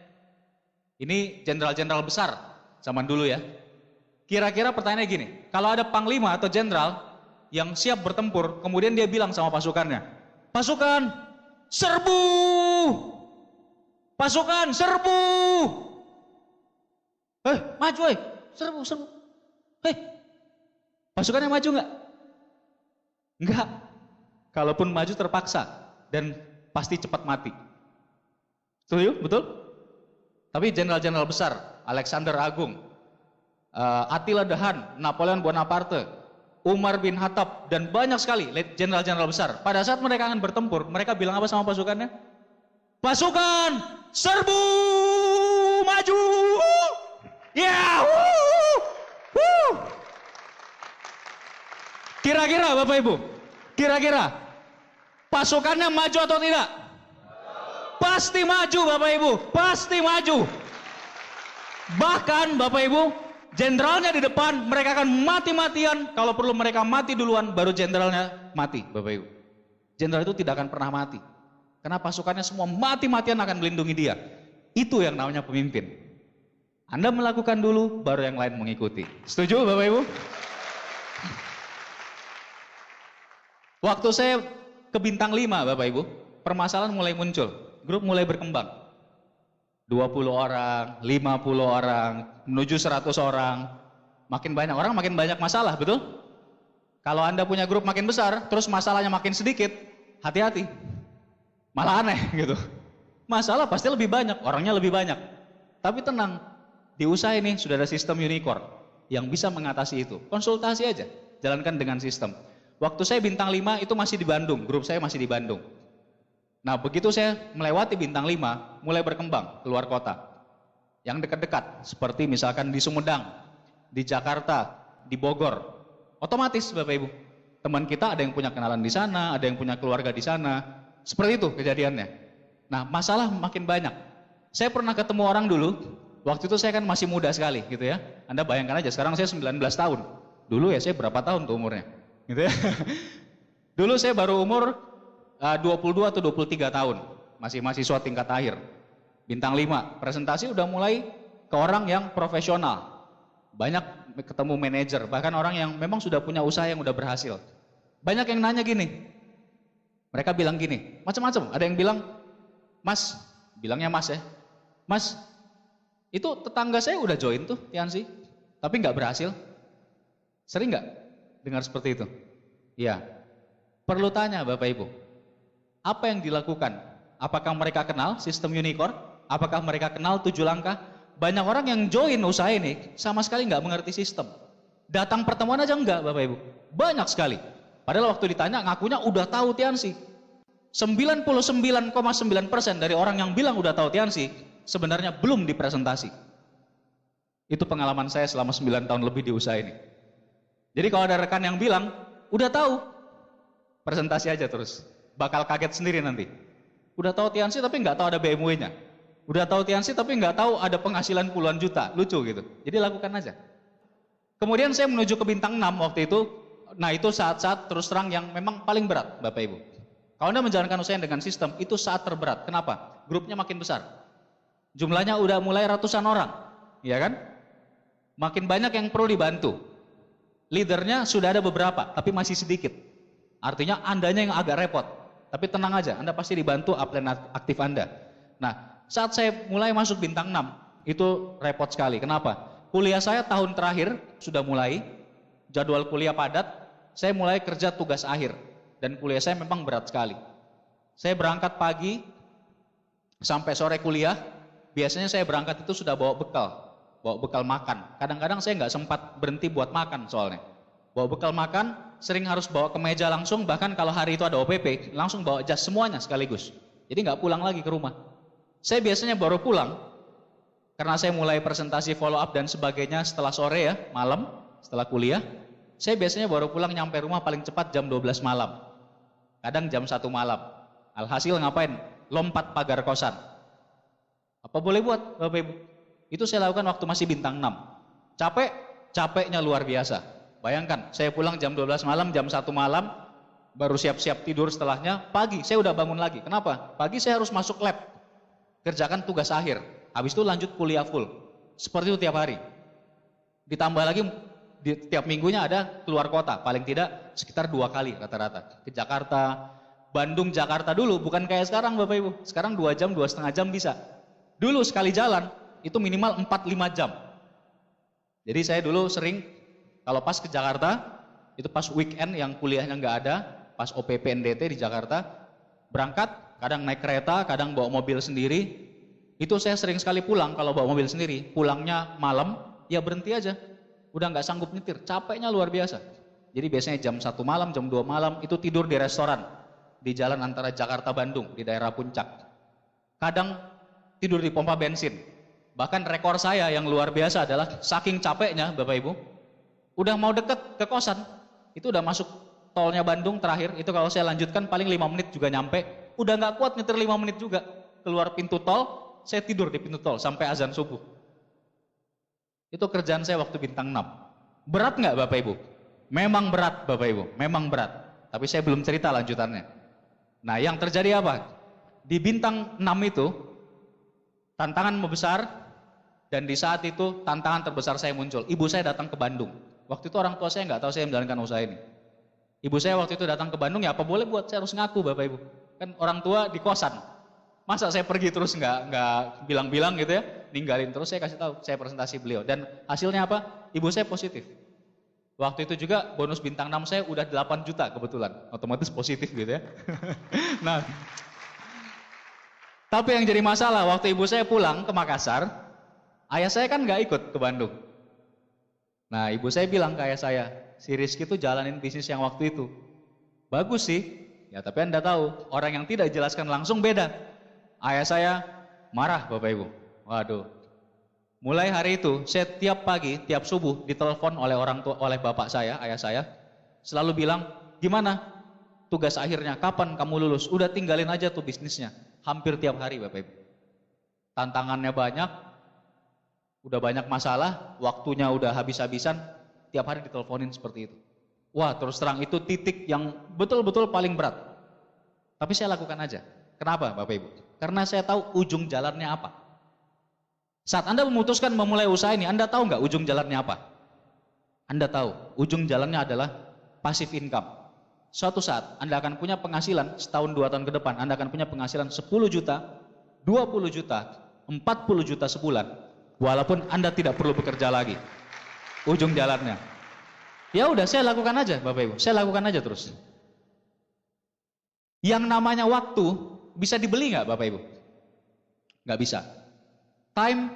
Speaker 1: Ini jenderal-jenderal besar zaman dulu ya. Kira-kira pertanyaannya gini, kalau ada panglima atau jenderal yang siap bertempur, kemudian dia bilang sama pasukannya, pasukan, serbu! Pasukan, serbu! Maju, serbu, serbu. Pasukannya maju nggak? Enggak. Kalaupun maju terpaksa dan pasti cepat mati. Setuju? Betul? Tapi jenderal-jenderal besar, Alexander Agung, Attila the Hun, Napoleon Bonaparte, Umar bin Khattab, dan banyak sekali jenderal-jenderal besar. Pada saat mereka akan bertempur, mereka bilang apa sama pasukannya? Pasukan, serbu, maju. Ya, Kira-kira Bapak Ibu, kira-kira pasukannya maju atau tidak? Pasti maju Bapak Ibu, pasti maju. Bahkan Bapak Ibu, jenderalnya di depan, mereka akan mati-matian. Kalau perlu mereka mati duluan, baru jenderalnya mati Bapak Ibu. Jenderal itu tidak akan pernah mati, karena pasukannya semua mati-matian akan melindungi dia. Itu yang namanya pemimpin. Anda melakukan dulu, baru yang lain mengikuti. Setuju Bapak Ibu? Waktu saya ke bintang 5 Bapak Ibu, permasalahan mulai muncul, grup mulai berkembang. 20 orang, 50 orang, menuju 100 orang, makin banyak orang, makin banyak masalah, betul? Kalau Anda punya grup makin besar, terus masalahnya makin sedikit, hati-hati. Malah aneh gitu. Masalah pasti lebih banyak, orangnya lebih banyak. Tapi tenang, di usaha ini sudah ada sistem unicorn yang bisa mengatasi itu. Konsultasi aja, jalankan dengan sistem. Waktu saya bintang 5 itu masih di Bandung, grup saya masih di Bandung. Nah begitu saya melewati bintang 5, mulai berkembang keluar kota. Yang dekat-dekat, seperti misalkan di Sumedang, di Jakarta, di Bogor. Otomatis Bapak Ibu, teman kita ada yang punya kenalan di sana, ada yang punya keluarga di sana. Seperti itu kejadiannya. Nah masalah makin banyak. Saya pernah ketemu orang dulu, waktu itu saya kan masih muda sekali gitu ya. Anda bayangkan aja, sekarang saya 19 tahun. Dulu ya saya berapa tahun tuh umurnya? Gitu ya. Dulu saya baru umur 22 atau 23 tahun. Masih mahasiswa tingkat akhir. Bintang 5, presentasi udah mulai ke orang yang profesional. Banyak ketemu manajer, bahkan orang yang memang sudah punya usaha yang udah berhasil. Banyak yang nanya gini, mereka bilang gini, macam-macam. Ada yang bilang, Mas, bilangnya Mas ya, Mas, itu tetangga saya udah join tuh Tiansi, tapi nggak berhasil. Sering nggak dengar seperti itu? Iya. Perlu tanya Bapak Ibu, apa yang dilakukan? Apakah mereka kenal sistem unicorn? Apakah mereka kenal 7 langkah? Banyak orang yang join usaha ini sama sekali nggak mengerti sistem. Datang pertemuan aja enggak Bapak Ibu. Banyak sekali. Padahal waktu ditanya ngakunya udah tahu Tiansi. 99,9% dari orang yang bilang udah tahu Tiansi sebenarnya belum dipresentasi. Itu pengalaman saya selama 9 tahun lebih di usaha ini. Jadi kalau ada rekan yang bilang udah tahu, presentasi aja terus. Bakal kaget sendiri nanti. Udah tahu Tiansi tapi nggak tahu ada BMW-nya. Udah tahu Tiansi tapi nggak tahu ada penghasilan puluhan juta. Lucu gitu. Jadi lakukan aja. Kemudian saya menuju ke bintang 6 waktu itu. Nah itu saat-saat terus terang yang memang paling berat Bapak Ibu. Kalau Anda menjalankan usaha dengan sistem, itu saat terberat. Kenapa? Grupnya makin besar. Jumlahnya udah mulai ratusan orang. Ya kan? Makin banyak yang perlu dibantu. Leadernya sudah ada beberapa, tapi masih sedikit. Artinya Andanya yang agak repot. Tapi tenang aja, Anda pasti dibantu upline aktif Anda. Nah, saat saya mulai masuk bintang 6, itu repot sekali. Kenapa? Kuliah saya tahun terakhir sudah mulai, jadwal kuliah padat, saya mulai kerja tugas akhir. Dan kuliah saya memang berat sekali. Saya berangkat pagi, sampai sore kuliah, biasanya saya berangkat itu sudah bawa bekal makan. Kadang-kadang saya nggak sempat berhenti buat makan soalnya. Bawa bekal makan, sering harus bawa ke meja langsung, bahkan kalau hari itu ada OPP, langsung bawa jas semuanya sekaligus. Jadi nggak pulang lagi ke rumah. Saya biasanya baru pulang, karena saya mulai presentasi follow up dan sebagainya setelah sore ya, malam, setelah kuliah. Saya biasanya baru pulang nyampe rumah paling cepat jam 12 malam. Kadang jam 1 malam. Alhasil ngapain? Lompat pagar kosan. Apa boleh buat Bapak Ibu? Itu saya lakukan waktu masih bintang 6. Capeknya luar biasa. Bayangkan, saya pulang jam 12 malam, jam 1 malam, baru siap-siap tidur setelahnya, pagi saya udah bangun lagi. Kenapa? Pagi saya harus masuk lab, kerjakan tugas akhir. Habis itu lanjut kuliah full. Seperti itu tiap hari. Ditambah lagi, tiap minggunya ada keluar kota, paling tidak sekitar 2 kali rata-rata. Ke Jakarta, Bandung, Jakarta dulu, bukan kayak sekarang Bapak Ibu. Sekarang 2 jam, 2,5 jam bisa. Dulu sekali jalan, itu minimal 4-5 jam. Jadi saya dulu sering, kalau pas ke Jakarta, itu pas weekend yang kuliahnya nggak ada, pas OPP NDT di Jakarta, berangkat, kadang naik kereta, kadang bawa mobil sendiri. Itu saya sering sekali pulang, kalau bawa mobil sendiri, pulangnya malam, ya berhenti aja. Udah nggak sanggup nyetir, capeknya luar biasa. Jadi biasanya jam 1 malam, jam 2 malam, itu tidur di restoran, di jalan antara Jakarta-Bandung, di daerah Puncak. Kadang tidur di pompa bensin. Bahkan rekor saya yang luar biasa adalah saking capeknya Bapak Ibu, udah mau deket ke kosan, itu udah masuk tolnya Bandung terakhir, itu kalau saya lanjutkan paling 5 menit juga nyampe, udah nggak kuat nyetir 5 menit juga, keluar pintu tol, saya tidur di pintu tol sampai azan subuh. Itu kerjaan saya waktu bintang 6. Berat nggak Bapak Ibu? Memang berat Bapak Ibu, memang berat. Tapi saya belum cerita lanjutannya. Nah yang terjadi apa? Di bintang 6 itu, tantangan membesar, dan di saat itu tantangan terbesar saya muncul. Ibu saya datang ke Bandung. Waktu itu orang tua saya nggak tahu saya menjalankan usaha ini. Ibu saya waktu itu datang ke Bandung, ya apa boleh buat, saya harus ngaku Bapak Ibu. Kan orang tua di kosan. Masa saya pergi terus nggak bilang-bilang gitu ya, ninggalin terus, saya kasih tahu, saya presentasi beliau. Dan hasilnya apa? Ibu saya positif. Waktu itu juga bonus bintang 6 saya udah 8 juta kebetulan. Otomatis positif gitu ya. Nah, tapi yang jadi masalah waktu ibu saya pulang ke Makassar, ayah saya kan nggak ikut ke Bandung. Nah, ibu saya bilang ke ayah saya, si Rizky tuh jalanin bisnis yang waktu itu. Bagus sih, ya tapi Anda tahu, orang yang tidak dijelaskan langsung beda. Ayah saya marah Bapak Ibu. Waduh. Mulai hari itu, saya tiap pagi, tiap subuh ditelepon oleh orang tua, oleh bapak saya, ayah saya, selalu bilang, gimana tugas akhirnya, kapan kamu lulus? Udah tinggalin aja tuh bisnisnya. Hampir tiap hari Bapak Ibu. Tantangannya banyak, udah banyak masalah, waktunya udah habis-habisan, tiap hari diteleponin seperti itu. Wah, terus terang itu titik yang betul-betul paling berat. Tapi saya lakukan aja. Kenapa Bapak Ibu? Karena saya tahu ujung jalannya apa. Saat Anda memutuskan memulai usaha ini, Anda tahu nggak ujung jalannya apa? Anda tahu, ujung jalannya adalah passive income. Suatu saat Anda akan punya penghasilan setahun 2 tahun ke depan, Anda akan punya penghasilan 10 juta, 20 juta, 40 juta sebulan, walaupun Anda tidak perlu bekerja lagi. Ujung jalannya. Ya udah, saya lakukan aja Bapak Ibu, saya lakukan aja terus. Yang namanya waktu bisa dibeli nggak Bapak Ibu? Nggak bisa. Time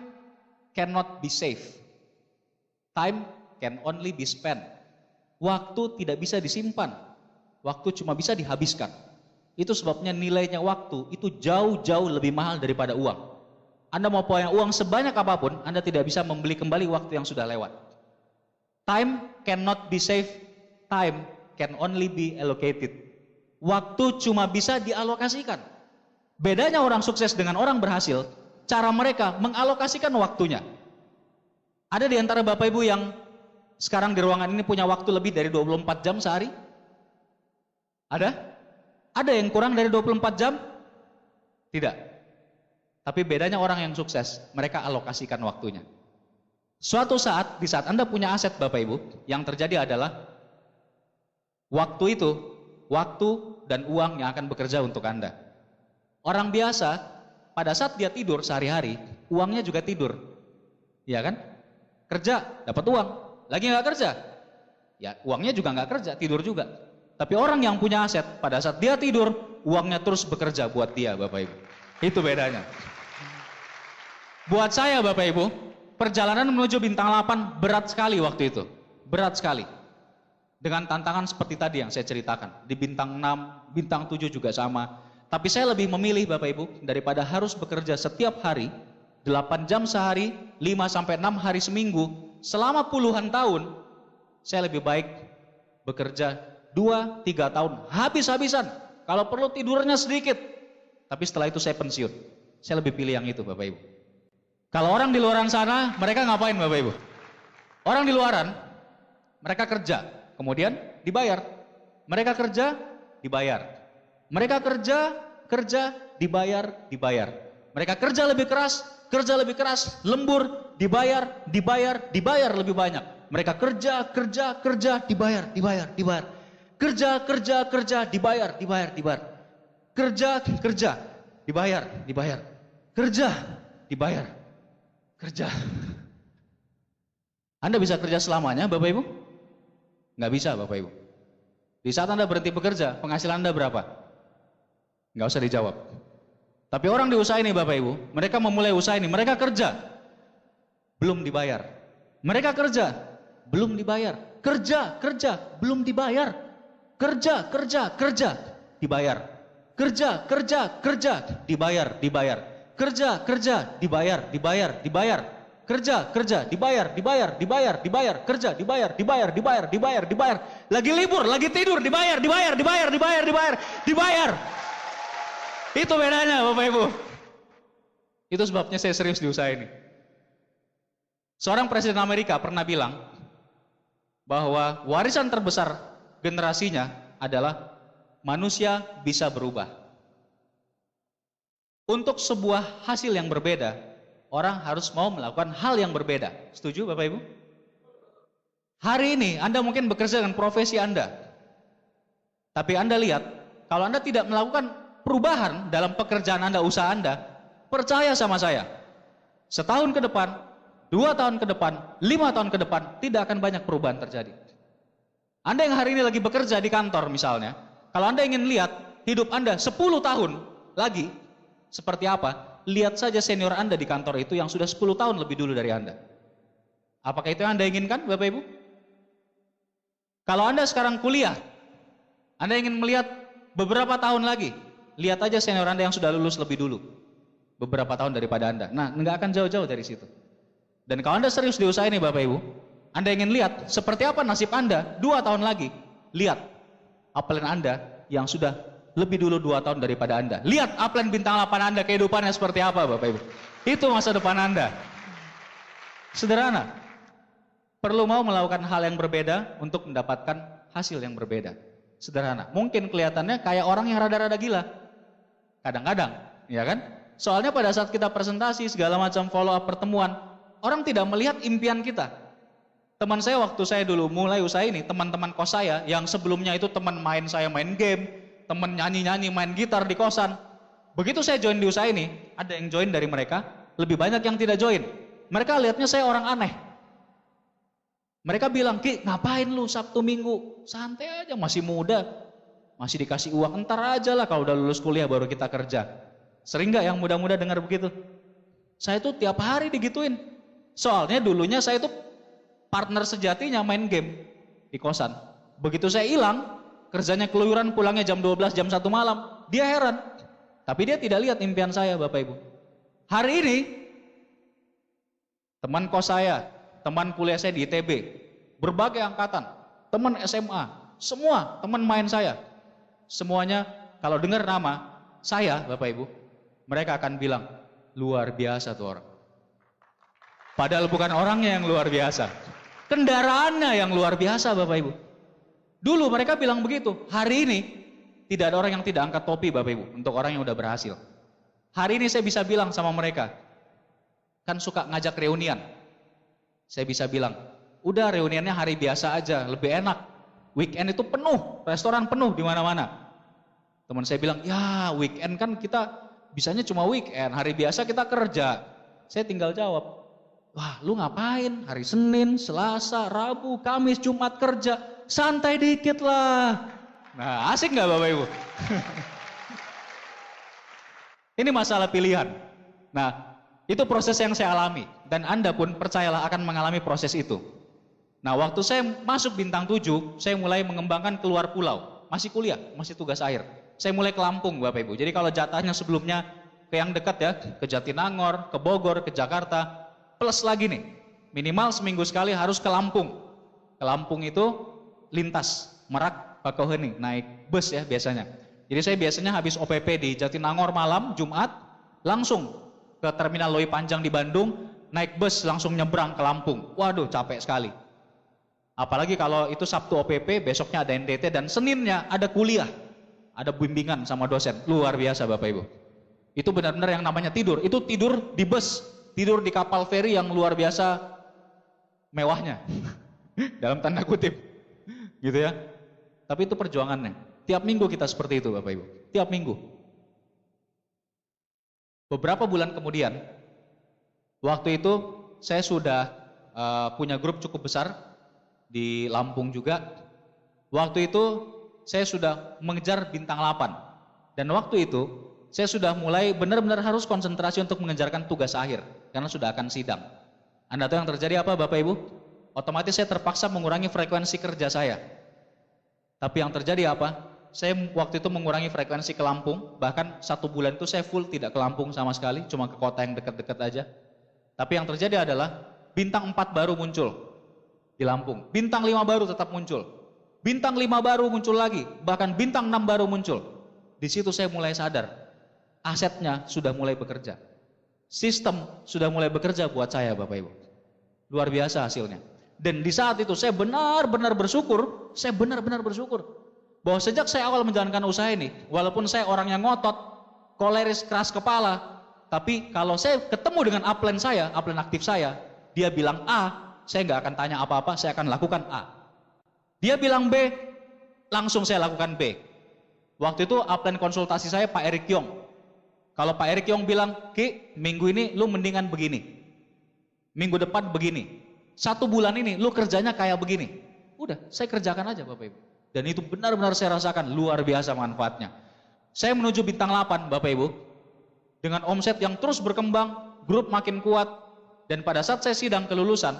Speaker 1: cannot be saved. Time can only be spent. Waktu tidak bisa disimpan. Waktu cuma bisa dihabiskan. Itu sebabnya nilainya waktu itu jauh-jauh lebih mahal daripada uang. Anda mau punya uang sebanyak apapun, Anda tidak bisa membeli kembali waktu yang sudah lewat. Time cannot be saved. Time can only be allocated. Waktu cuma bisa dialokasikan. Bedanya orang sukses dengan orang berhasil, cara mereka mengalokasikan waktunya. Ada di antara Bapak Ibu yang sekarang di ruangan ini punya waktu lebih dari 24 jam sehari? Ada? Ada yang kurang dari 24 jam? Tidak. Tapi bedanya orang yang sukses, mereka alokasikan waktunya. Suatu saat, di saat Anda punya aset Bapak Ibu, yang terjadi adalah waktu itu, waktu dan uang yang akan bekerja untuk Anda. Orang biasa pada saat dia tidur sehari-hari, uangnya juga tidur. Ya kan? Kerja, dapat uang. Lagi nggak kerja, ya uangnya juga nggak kerja, tidur juga. Tapi orang yang punya aset, pada saat dia tidur, uangnya terus bekerja buat dia, Bapak Ibu. Itu bedanya. Buat saya, Bapak Ibu, perjalanan menuju bintang 8 berat sekali waktu itu. Berat sekali. Dengan tantangan seperti tadi yang saya ceritakan. Di bintang 6, bintang 7 juga sama. Tapi saya lebih memilih Bapak Ibu, daripada harus bekerja setiap hari, 8 jam sehari, 5-6 hari seminggu, selama puluhan tahun, saya lebih baik bekerja 2-3 tahun, habis-habisan. Kalau perlu tidurnya sedikit. Tapi setelah itu saya pensiun. Saya lebih pilih yang itu Bapak Ibu. Kalau orang di luaran sana, mereka ngapain Bapak Ibu? Orang di luaran, mereka kerja, kemudian dibayar. Mereka kerja, dibayar. Mereka kerja, dibayar. Mereka kerja lebih keras, lembur, dibayar lebih banyak. Mereka kerja, dibayar. Kerja, dibayar. Kerja, dibayar. Kerja, dibayar. Kerja. Anda bisa kerja selamanya Bapak Ibu? Nggak bisa Bapak Ibu. Di saat Anda berhenti bekerja, penghasilan Anda berapa? Nggak usah dijawab. Tapi orang di usaha ini Bapak Ibu, mereka memulai usaha ini, mereka kerja, belum dibayar. Mereka kerja, belum dibayar. Kerja, belum dibayar. Kerja, dibayar. Kerja, dibayar. Kerja, dibayar. Kerja, dibayar. Kerja, dibayar. Lagi libur, lagi tidur, dibayar. Itu bedanya Bapak Ibu. Itu sebabnya saya serius di usaha ini. Seorang presiden Amerika pernah bilang bahwa warisan terbesar generasinya adalah manusia bisa berubah. Untuk sebuah hasil yang berbeda, orang harus mau melakukan hal yang berbeda. Setuju Bapak Ibu? Hari ini Anda mungkin bekerja dengan profesi Anda. Tapi Anda lihat, kalau Anda tidak melakukan perubahan dalam pekerjaan Anda, usaha Anda, percaya sama saya, setahun ke depan, 2 tahun ke depan, 5 tahun ke depan, tidak akan banyak perubahan terjadi. Anda yang hari ini lagi bekerja di kantor misalnya, kalau Anda ingin lihat hidup Anda 10 tahun lagi seperti apa, lihat saja senior Anda di kantor itu yang sudah 10 tahun lebih dulu dari Anda. Apakah itu yang Anda inginkan, Bapak Ibu? Kalau Anda sekarang kuliah, Anda ingin melihat beberapa tahun lagi, lihat aja senior Anda yang sudah lulus lebih dulu, beberapa tahun daripada Anda. Nah, nggak akan jauh-jauh dari situ. Dan kalau Anda serius di usaha ini, Bapak Ibu, Anda ingin lihat seperti apa nasib Anda 2 tahun lagi, lihat upline Anda yang sudah lebih dulu 2 tahun daripada Anda. Lihat upline bintang 8 Anda, kehidupannya seperti apa, Bapak Ibu. Itu masa depan Anda. Sederhana. Perlu mau melakukan hal yang berbeda untuk mendapatkan hasil yang berbeda. Sederhana. Mungkin kelihatannya kayak orang yang rada-rada gila. Kadang-kadang, ya kan? Soalnya pada saat kita presentasi segala macam follow up pertemuan, orang tidak melihat impian kita. Teman saya waktu saya dulu mulai usaha ini, teman-teman kos saya yang sebelumnya itu teman main saya main game, teman nyanyi-nyanyi main gitar di kosan. Begitu saya join di usaha ini, ada yang join dari mereka, lebih banyak yang tidak join. Mereka lihatnya saya orang aneh. Mereka bilang, Ki, ngapain lu Sabtu Minggu? Santai aja, masih muda. Masih dikasih uang, entar aja lah kalau udah lulus kuliah baru kita kerja. Sering gak yang muda-muda dengar begitu? Saya tuh tiap hari digituin. Soalnya dulunya saya tuh partner sejatinya main game di kosan. Begitu saya hilang, kerjanya keluyuran, pulangnya jam 12, jam 1 malam. Dia heran. Tapi dia tidak lihat impian saya, Bapak Ibu. Hari ini, teman kos saya, teman kuliah saya di ITB, berbagai angkatan, teman SMA, semua teman main saya. Semuanya kalau dengar nama saya, Bapak Ibu, mereka akan bilang, luar biasa tuh orang. Padahal bukan orangnya yang luar biasa. Kendaraannya yang luar biasa, Bapak Ibu. Dulu mereka bilang begitu. Hari ini tidak ada orang yang tidak angkat topi, Bapak Ibu, untuk orang yang udah berhasil. Hari ini saya bisa bilang sama mereka, kan suka ngajak reunian. Saya bisa bilang, udah reuniannya hari biasa aja, lebih enak. Weekend itu penuh, restoran penuh di mana-mana. Teman saya bilang, ya weekend kan kita bisanya cuma weekend, hari biasa kita kerja. Saya tinggal jawab, wah lu ngapain? Hari Senin, Selasa, Rabu, Kamis, Jumat kerja, santai dikit lah. Nah, asik nggak Bapak Ibu? Ini masalah pilihan. Nah, itu proses yang saya alami. Dan Anda pun percayalah akan mengalami proses itu. Nah, waktu saya masuk bintang 7, saya mulai mengembangkan keluar pulau. Masih kuliah, masih tugas akhir. Saya mulai ke Lampung, Bapak Ibu. Jadi kalau jatahnya sebelumnya ke yang dekat ya, ke Jatinangor, ke Bogor, ke Jakarta, plus lagi nih, minimal seminggu sekali harus ke Lampung. Ke Lampung itu lintas, Merak, Bakauheni, naik bus ya biasanya. Jadi saya biasanya habis OPP di Jatinangor malam, Jumat, langsung ke Terminal Loi Panjang di Bandung, naik bus langsung nyebrang ke Lampung. Waduh, capek sekali. Apalagi kalau itu Sabtu OPP, besoknya ada NDT, dan Seninnya ada kuliah, ada bimbingan sama dosen. Luar biasa Bapak Ibu. Itu benar-benar yang namanya tidur. Itu tidur di bus, tidur di kapal feri yang luar biasa mewahnya. Dalam tanda kutip. Gitu ya. Tapi itu perjuangannya. Tiap minggu kita seperti itu Bapak Ibu. Tiap minggu. Beberapa bulan kemudian, waktu itu saya sudah punya grup cukup besar di Lampung juga. Waktu itu saya sudah mengejar bintang 8. Dan waktu itu saya sudah mulai benar-benar harus konsentrasi untuk mengejarkan tugas akhir. Karena sudah akan sidang. Anda tahu yang terjadi apa Bapak Ibu? Otomatis saya terpaksa mengurangi frekuensi kerja saya. Tapi yang terjadi apa? Saya waktu itu mengurangi frekuensi ke Lampung, bahkan 1 bulan itu saya full tidak ke Lampung sama sekali, cuma ke kota yang dekat-dekat aja. Tapi yang terjadi adalah bintang 4 baru muncul di Lampung, bintang 5 baru tetap muncul, bintang 5 baru muncul lagi, bahkan bintang 6 baru muncul. Di situ saya mulai sadar, asetnya sudah mulai bekerja, sistem sudah mulai bekerja buat saya Bapak Ibu. Luar biasa hasilnya. Dan di saat itu saya benar-benar bersyukur, bahwa sejak saya awal menjalankan usaha ini, walaupun saya orang yang ngotot, koleris, keras kepala, tapi kalau saya ketemu dengan upline saya, upline aktif saya, dia bilang A, saya nggak akan tanya apa-apa, saya akan lakukan A. Dia bilang B, langsung saya lakukan B. Waktu itu upline konsultasi saya Pak Erik Yong. Kalau Pak Erik Yong bilang, Ki, minggu ini lu mendingan begini, minggu depan begini, 1 bulan ini lu kerjanya kayak begini. Udah, saya kerjakan aja Bapak Ibu. Dan itu benar-benar saya rasakan luar biasa manfaatnya. Saya menuju bintang 8 Bapak Ibu. Dengan omset yang terus berkembang, grup makin kuat. Dan pada saat saya sidang kelulusan,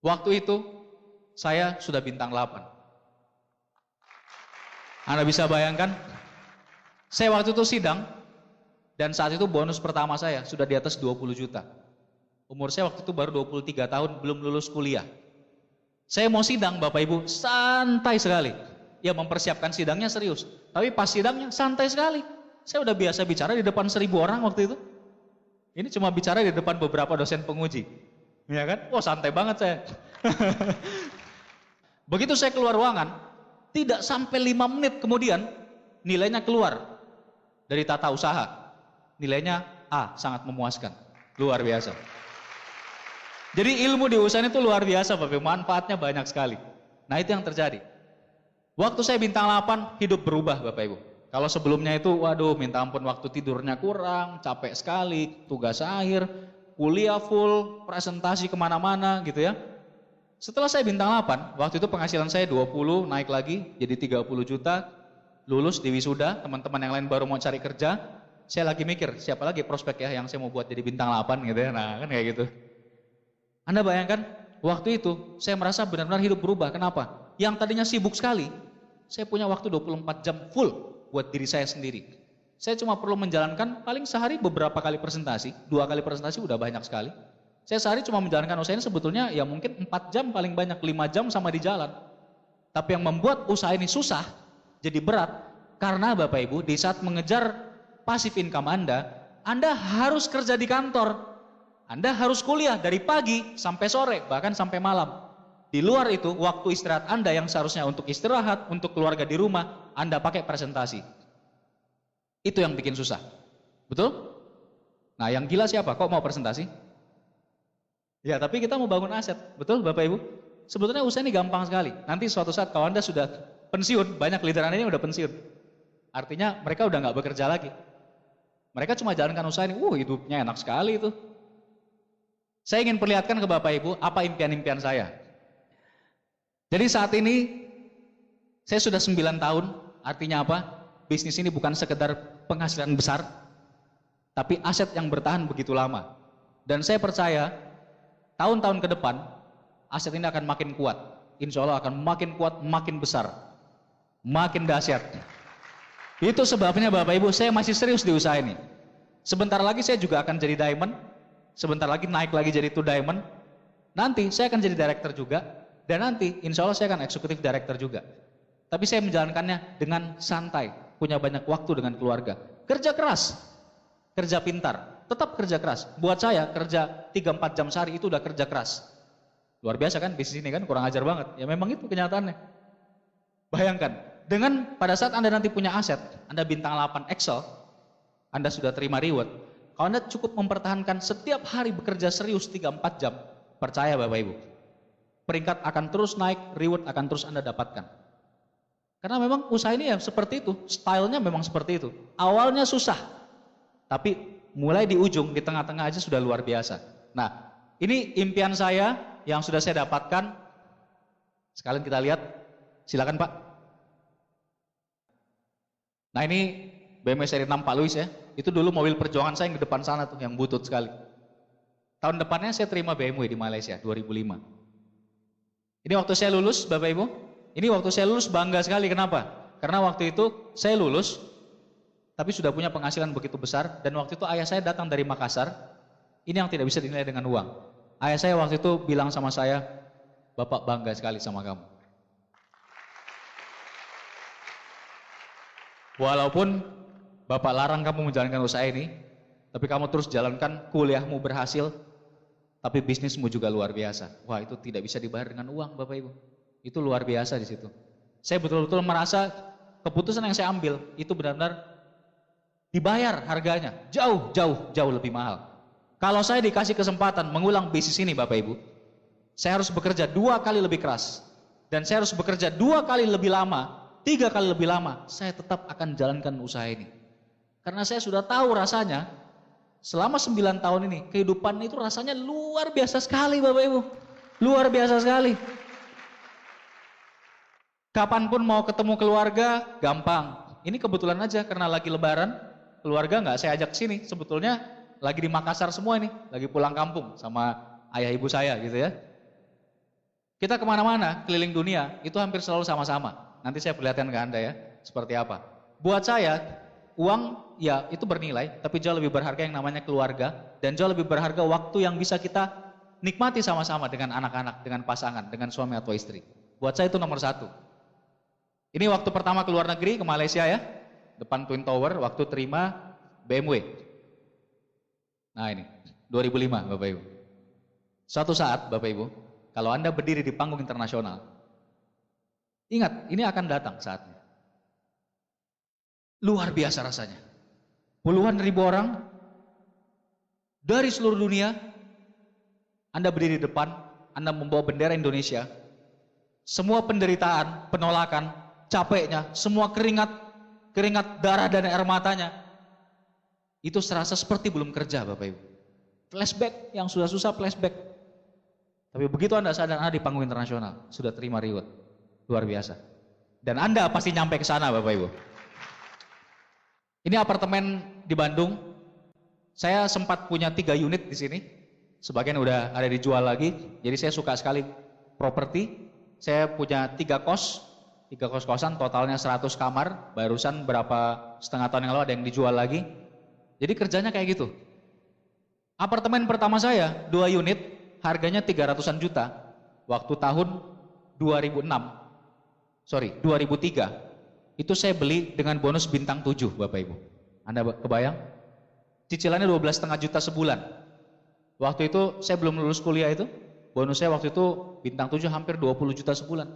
Speaker 1: waktu itu saya sudah bintang 8. Anda bisa bayangkan, saya waktu itu sidang, dan saat itu bonus pertama saya sudah di atas 20 juta. Umur saya waktu itu baru 23 tahun, belum lulus kuliah. Saya mau sidang Bapak Ibu, santai sekali. Ya mempersiapkan sidangnya serius. Tapi pas sidangnya santai sekali. Saya udah biasa bicara di depan 1000 orang waktu itu. Ini cuma bicara di depan beberapa dosen penguji. Ya kan? Wah santai banget saya. Begitu saya keluar ruangan, tidak sampai 5 menit kemudian, nilainya keluar dari tata usaha. Nilainya A, sangat memuaskan. Luar biasa. Jadi ilmu di usaha itu luar biasa Bapak Ibu, manfaatnya banyak sekali. Nah itu yang terjadi. Waktu saya bintang 8, hidup berubah Bapak Ibu. Kalau sebelumnya itu, waduh minta ampun waktu tidurnya kurang, capek sekali, tugas akhir, kuliah full, presentasi kemana-mana gitu ya. Setelah saya bintang 8, waktu itu penghasilan saya 20, naik lagi jadi 30 juta, lulus di wisuda, teman-teman yang lain baru mau cari kerja, saya lagi mikir, siapa lagi prospek ya yang saya mau buat jadi bintang 8 gitu ya, nah kan kayak gitu. Anda bayangkan, waktu itu saya merasa benar-benar hidup berubah. Kenapa? Yang tadinya sibuk sekali, saya punya waktu 24 jam full buat diri saya sendiri. Saya cuma perlu menjalankan paling sehari beberapa kali presentasi, 2 kali presentasi udah banyak sekali. Saya sehari cuma menjalankan usaha ini sebetulnya ya mungkin 4 jam paling banyak, 5 jam sama di jalan. Tapi yang membuat usaha ini susah, jadi berat, karena Bapak Ibu di saat mengejar passive income Anda harus kerja di kantor. Anda harus kuliah dari pagi sampai sore, bahkan sampai malam. Di luar itu, waktu istirahat Anda yang seharusnya untuk istirahat, untuk keluarga di rumah, Anda pakai presentasi. Itu yang bikin susah. Betul? Nah, yang gila siapa? Kok mau presentasi? Ya, tapi kita mau bangun aset. Betul, Bapak Ibu? Sebetulnya usaha ini gampang sekali. Nanti suatu saat kalau Anda sudah pensiun, banyak leader Anda ini udah pensiun. Artinya mereka udah nggak bekerja lagi. Mereka cuma jalankan usaha ini. Hidupnya enak sekali itu. Saya ingin perlihatkan ke Bapak Ibu apa impian-impian saya. Jadi saat ini saya sudah 9 tahun, artinya apa? Bisnis ini bukan sekedar penghasilan besar, tapi aset yang bertahan begitu lama. Dan saya percaya tahun-tahun ke depan aset ini akan makin kuat. Insya Allah akan makin kuat, makin besar, makin dahsyat. Itu sebabnya Bapak Ibu saya masih serius di usaha ini. Sebentar lagi saya juga akan jadi diamond. Sebentar lagi naik lagi jadi 2 diamond. Nanti saya akan jadi director juga. Dan nanti insya Allah saya akan eksekutif director juga. Tapi saya menjalankannya dengan santai. Punya banyak waktu dengan keluarga. Kerja keras. Kerja pintar. Tetap kerja keras. Buat saya kerja 3-4 jam sehari itu udah kerja keras. Luar biasa kan bisnis ini kan kurang ajar banget. Ya memang itu kenyataannya. Bayangkan. Dengan pada saat Anda nanti punya aset. Anda bintang 8 Excel. Anda sudah terima reward. Kalau Anda cukup mempertahankan setiap hari bekerja serius 3-4 jam, percaya Bapak Ibu, peringkat akan terus naik, reward akan terus Anda dapatkan. Karena memang usaha ini ya seperti itu, stylenya memang seperti itu. Awalnya susah, tapi mulai di ujung, di tengah-tengah aja sudah luar biasa. Nah, ini impian saya yang sudah saya dapatkan. Sekalian kita lihat, silakan Pak. Nah ini BMW seri 6 Pak Luis ya. Itu dulu mobil perjuangan saya yang di depan sana tuh, yang butut sekali. Tahun depannya saya terima BMW di Malaysia, 2005. Ini waktu saya lulus, Bapak Ibu. Ini waktu saya lulus bangga sekali, kenapa? Karena waktu itu saya lulus, tapi sudah punya penghasilan begitu besar. Dan waktu itu ayah saya datang dari Makassar. Ini yang tidak bisa dinilai dengan uang. Ayah saya waktu itu bilang sama saya, Bapak bangga sekali sama kamu. Walaupun Bapak larang kamu menjalankan usaha ini, tapi kamu terus jalankan, kuliahmu berhasil, tapi bisnismu juga luar biasa. Wah itu tidak bisa dibayar dengan uang Bapak Ibu. Itu luar biasa di situ. Saya betul-betul merasa keputusan yang saya ambil itu benar-benar dibayar harganya. Jauh lebih mahal. Kalau saya dikasih kesempatan mengulang bisnis ini Bapak Ibu, saya harus bekerja 2 kali lebih keras. Dan saya harus bekerja 2 kali lebih lama, 3 kali lebih lama. Saya tetap akan jalankan usaha ini. Karena saya sudah tahu rasanya, selama 9 tahun ini, kehidupan itu rasanya luar biasa sekali Bapak Ibu. Luar biasa sekali. Kapanpun mau ketemu keluarga, gampang. Ini kebetulan aja karena lagi lebaran, keluarga nggak saya ajak sini. Sebetulnya lagi di Makassar semua ini, lagi pulang kampung sama ayah ibu saya gitu ya. Kita kemana-mana, keliling dunia, itu hampir selalu sama-sama. Nanti saya perlihatkan ke Anda ya, seperti apa. Buat saya, uang ya itu bernilai, tapi jauh lebih berharga yang namanya keluarga, dan jauh lebih berharga waktu yang bisa kita nikmati sama-sama dengan anak-anak, dengan pasangan, dengan suami atau istri. Buat saya itu nomor satu. Ini waktu pertama keluar negeri ke Malaysia ya, depan Twin Tower, waktu terima BMW. Nah ini, 2005 Bapak Ibu. Suatu saat Bapak Ibu, kalau Anda berdiri di panggung internasional, ingat, ini akan datang saatnya. Luar biasa rasanya. Puluhan ribu orang dari seluruh dunia, Anda berdiri di depan, Anda membawa bendera Indonesia. Semua penderitaan, penolakan, capeknya, semua keringat darah dan air matanya, itu serasa seperti belum kerja Bapak Ibu. Flashback, yang susah-susah flashback. Tapi begitu Anda sadar Anda di panggung internasional, sudah terima reward. Luar biasa. Dan Anda pasti nyampe ke sana Bapak Ibu. Ini apartemen di Bandung. Saya sempat punya 3 unit di sini. Sebagian udah ada dijual lagi. Jadi saya suka sekali properti. Saya punya 3 kos-kosan, totalnya 100 kamar. Barusan berapa setengah tahun yang lalu ada yang dijual lagi. Jadi kerjanya kayak gitu. Apartemen pertama saya 2 unit. Harganya 300-an juta waktu tahun 2003. Itu saya beli dengan bonus bintang 7 Bapak Ibu. Anda kebayang? Cicilannya 12,5 juta sebulan. Waktu itu saya belum lulus kuliah itu, bonus saya waktu itu bintang 7 hampir 20 juta sebulan.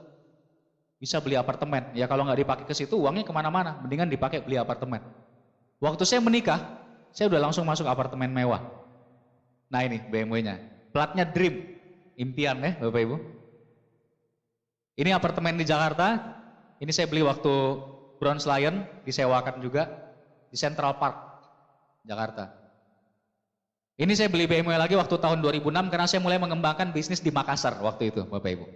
Speaker 1: Bisa beli apartemen. Ya kalau nggak dipakai ke situ uangnya kemana-mana, mendingan dipakai beli apartemen. Waktu saya menikah, saya udah langsung masuk apartemen mewah. Nah ini BMW-nya. Platnya Dream, impian ya Bapak Ibu. Ini apartemen di Jakarta, ini saya beli waktu Bronze Lion, disewakan juga di Central Park, Jakarta. Ini saya beli BMW lagi waktu tahun 2006 karena saya mulai mengembangkan bisnis di Makassar waktu itu Bapak Ibu.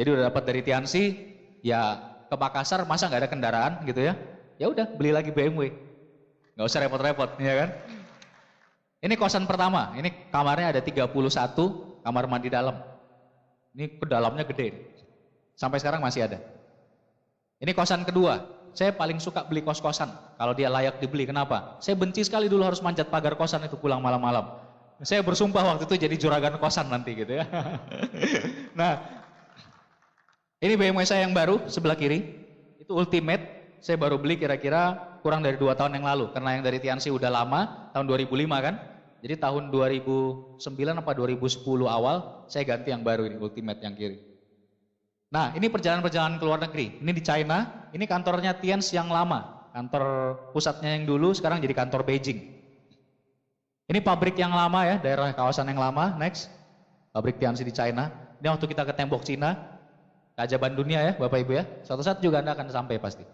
Speaker 1: Jadi udah dapat dari Tiansi, ya ke Makassar masa nggak ada kendaraan gitu ya. Ya udah beli lagi BMW, nggak usah repot-repot ya kan. Ini kosan pertama, ini kamarnya ada 31, kamar mandi dalam. Ini ke dalamnya gede, sampai sekarang masih ada. Ini kosan kedua, saya paling suka beli kos-kosan, kalau dia layak dibeli, kenapa? Saya benci sekali dulu harus manjat pagar kosan itu pulang malam-malam. Saya bersumpah waktu itu jadi juragan kosan nanti gitu ya. Nah, ini BMW saya yang baru, sebelah kiri, itu Ultimate, saya baru beli kira-kira kurang dari 2 tahun yang lalu, karena yang dari Tiansi udah lama, tahun 2005 kan. Jadi tahun 2009 apa 2010 awal saya ganti yang baru ini Ultimate yang kiri. Nah ini perjalanan-perjalanan ke luar negeri. Ini di China, ini kantornya Tianx yang lama. Kantor pusatnya yang dulu sekarang jadi kantor Beijing. Ini pabrik yang lama ya, daerah kawasan yang lama. Next, pabrik Tianx di China. Ini waktu kita ke tembok Cina, keajaiban dunia ya Bapak Ibu ya. Suatu saat juga Anda akan sampai pasti.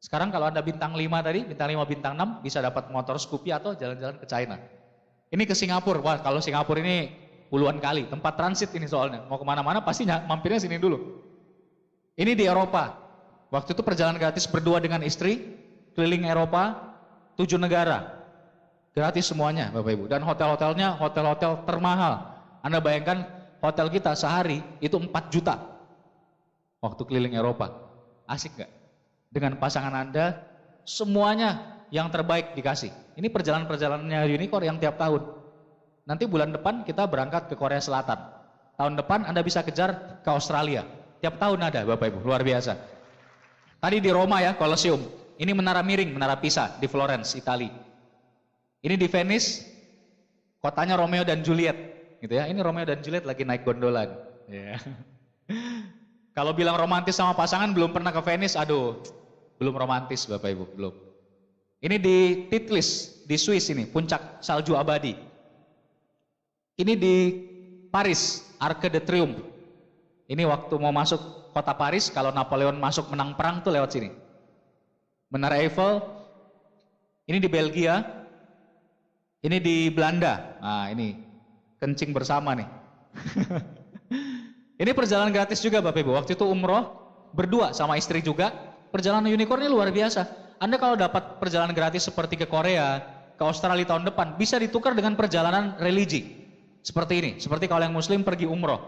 Speaker 1: Sekarang kalau Anda bintang 5 tadi, bintang 5, bintang 6 bisa dapat motor Scoopy atau jalan-jalan ke China. Ini ke Singapura, wah kalau Singapura ini puluhan kali, tempat transit ini soalnya. Mau kemana-mana pasti mampirnya sini dulu. Ini di Eropa, waktu itu perjalanan gratis berdua dengan istri, keliling Eropa, 7 negara. Gratis semuanya Bapak Ibu. Dan hotel-hotelnya, hotel-hotel termahal. Anda bayangkan hotel kita sehari itu 4 juta. Waktu keliling Eropa, asik gak? Dengan pasangan Anda, semuanya yang terbaik dikasih. Ini perjalanan-perjalanannya Unicorn yang tiap tahun. Nanti bulan depan kita berangkat ke Korea Selatan. Tahun depan Anda bisa kejar ke Australia. Tiap tahun ada Bapak Ibu, luar biasa. Tadi di Roma ya, Colosseum. Ini menara miring, menara Pisa di Florence, Italia. Ini di Venice, kotanya Romeo dan Juliet. Gitu ya. Ini Romeo dan Juliet lagi naik gondola. Yeah. Kalau bilang romantis sama pasangan belum pernah ke Venice, aduh, belum romantis Bapak Ibu, belum. Ini di Titlis, di Swiss ini, puncak salju abadi. Ini di Paris, Arc de Triomphe. Ini waktu mau masuk kota Paris, kalau Napoleon masuk menang perang tuh lewat sini. Menara Eiffel, ini di Belgia, ini di Belanda. Nah ini, kencing bersama nih. Ini perjalanan gratis juga Bapak Ibu. Waktu itu umroh, berdua sama istri juga. Perjalanan unicorn ini luar biasa. Anda kalau dapat perjalanan gratis seperti ke Korea, ke Australia tahun depan, bisa ditukar dengan perjalanan religi. Seperti ini, seperti kalau yang muslim pergi umroh.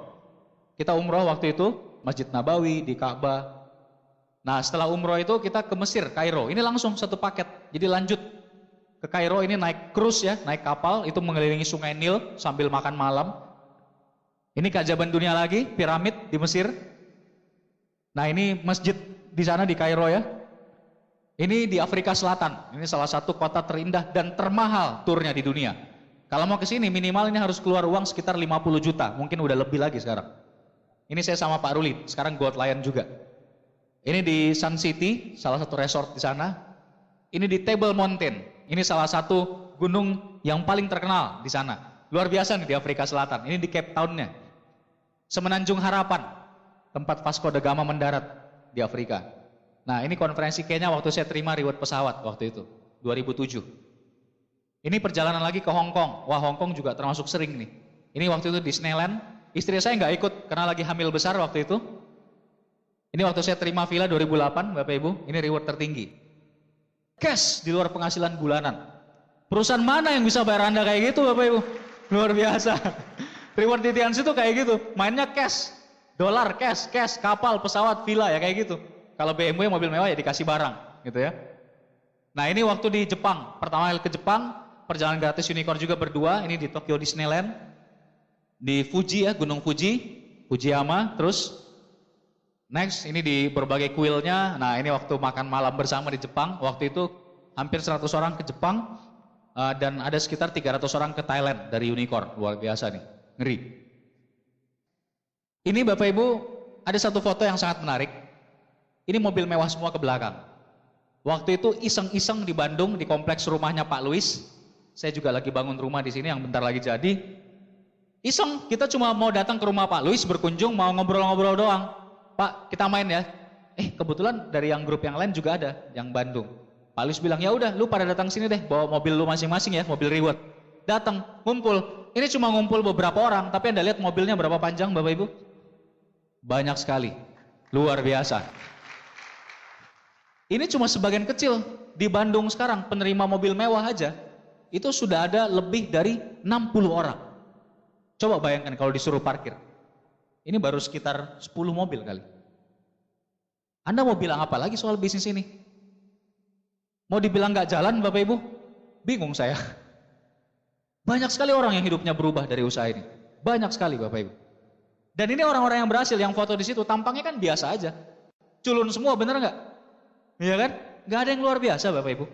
Speaker 1: Kita umroh waktu itu, Masjid Nabawi, di Ka'bah. Nah setelah umroh itu kita ke Mesir, Kairo. Ini langsung satu paket, jadi lanjut ke Kairo, ini naik cruise ya, naik kapal, itu mengelilingi sungai Nil sambil makan malam. Ini keajaiban dunia lagi, piramid di Mesir. Nah ini masjid di sana di Kairo ya. Ini di Afrika Selatan, ini salah satu kota terindah dan termahal turnya di dunia. Kalau mau ke sini minimal ini harus keluar uang sekitar 50 juta, mungkin udah lebih lagi sekarang. Ini saya sama Pak Ruli, sekarang Gold Lion juga. Ini di Sun City, salah satu resort di sana. Ini di Table Mountain, ini salah satu gunung yang paling terkenal di sana. Luar biasa nih di Afrika Selatan, ini di Cape Town-nya. Semenanjung Harapan, tempat Vasco da Gama mendarat di Afrika. Nah ini konferensi Kenya waktu saya terima reward pesawat waktu itu, 2007. Ini perjalanan lagi ke Hong Kong. Wah Hong Kong juga termasuk sering nih. Ini waktu itu Disneyland. Istri saya nggak ikut karena lagi hamil besar waktu itu. Ini waktu saya terima villa 2008 Bapak Ibu. Ini reward tertinggi. Cash di luar penghasilan bulanan. Perusahaan mana yang bisa bayar Anda kayak gitu Bapak Ibu? Luar biasa. Reward di Tiansi itu kayak gitu. Mainnya cash. Dolar, cash, kapal, pesawat, villa ya kayak gitu. Kalau BMW mobil mewah ya dikasih barang gitu ya. Nah ini waktu di Jepang. Pertama kali ke Jepang. Perjalanan gratis unicorn juga berdua. Ini di Tokyo Disneyland. Di Fuji ya, Gunung Fuji. Fujiyama. Terus next ini di berbagai kuilnya. Nah ini waktu makan malam bersama di Jepang. Waktu itu hampir 100 orang ke Jepang. Dan ada sekitar 300 orang ke Thailand dari unicorn. Luar biasa nih. Ngeri. Ini Bapak Ibu ada satu foto yang sangat menarik. Ini mobil mewah semua ke belakang. Waktu itu iseng-iseng di Bandung di kompleks rumahnya Pak Luis. Saya juga lagi bangun rumah di sini yang bentar lagi jadi. Iseng, kita cuma mau datang ke rumah Pak Luis berkunjung, mau ngobrol-ngobrol doang. Pak, kita main ya. Kebetulan dari yang grup yang lain juga ada, yang Bandung. Pak Luis bilang, ya udah, lu pada datang sini deh, bawa mobil lu masing-masing ya, mobil reward. Datang, ngumpul. Ini cuma ngumpul beberapa orang, tapi Anda lihat mobilnya berapa panjang, Bapak Ibu? Banyak sekali, luar biasa. Ini cuma sebagian kecil. Di Bandung sekarang penerima mobil mewah aja itu sudah ada lebih dari 60 orang. Coba bayangkan kalau disuruh parkir. Ini baru sekitar 10 mobil kali. Anda mau bilang apa lagi soal bisnis ini? Mau dibilang gak jalan Bapak Ibu? Bingung saya. Banyak sekali orang yang hidupnya berubah dari usaha ini. Banyak sekali Bapak Ibu. Dan ini orang-orang yang berhasil, yang foto di situ tampangnya kan biasa aja. Culun semua, bener gak? Iya kan? Gak ada yang luar biasa Bapak Ibu.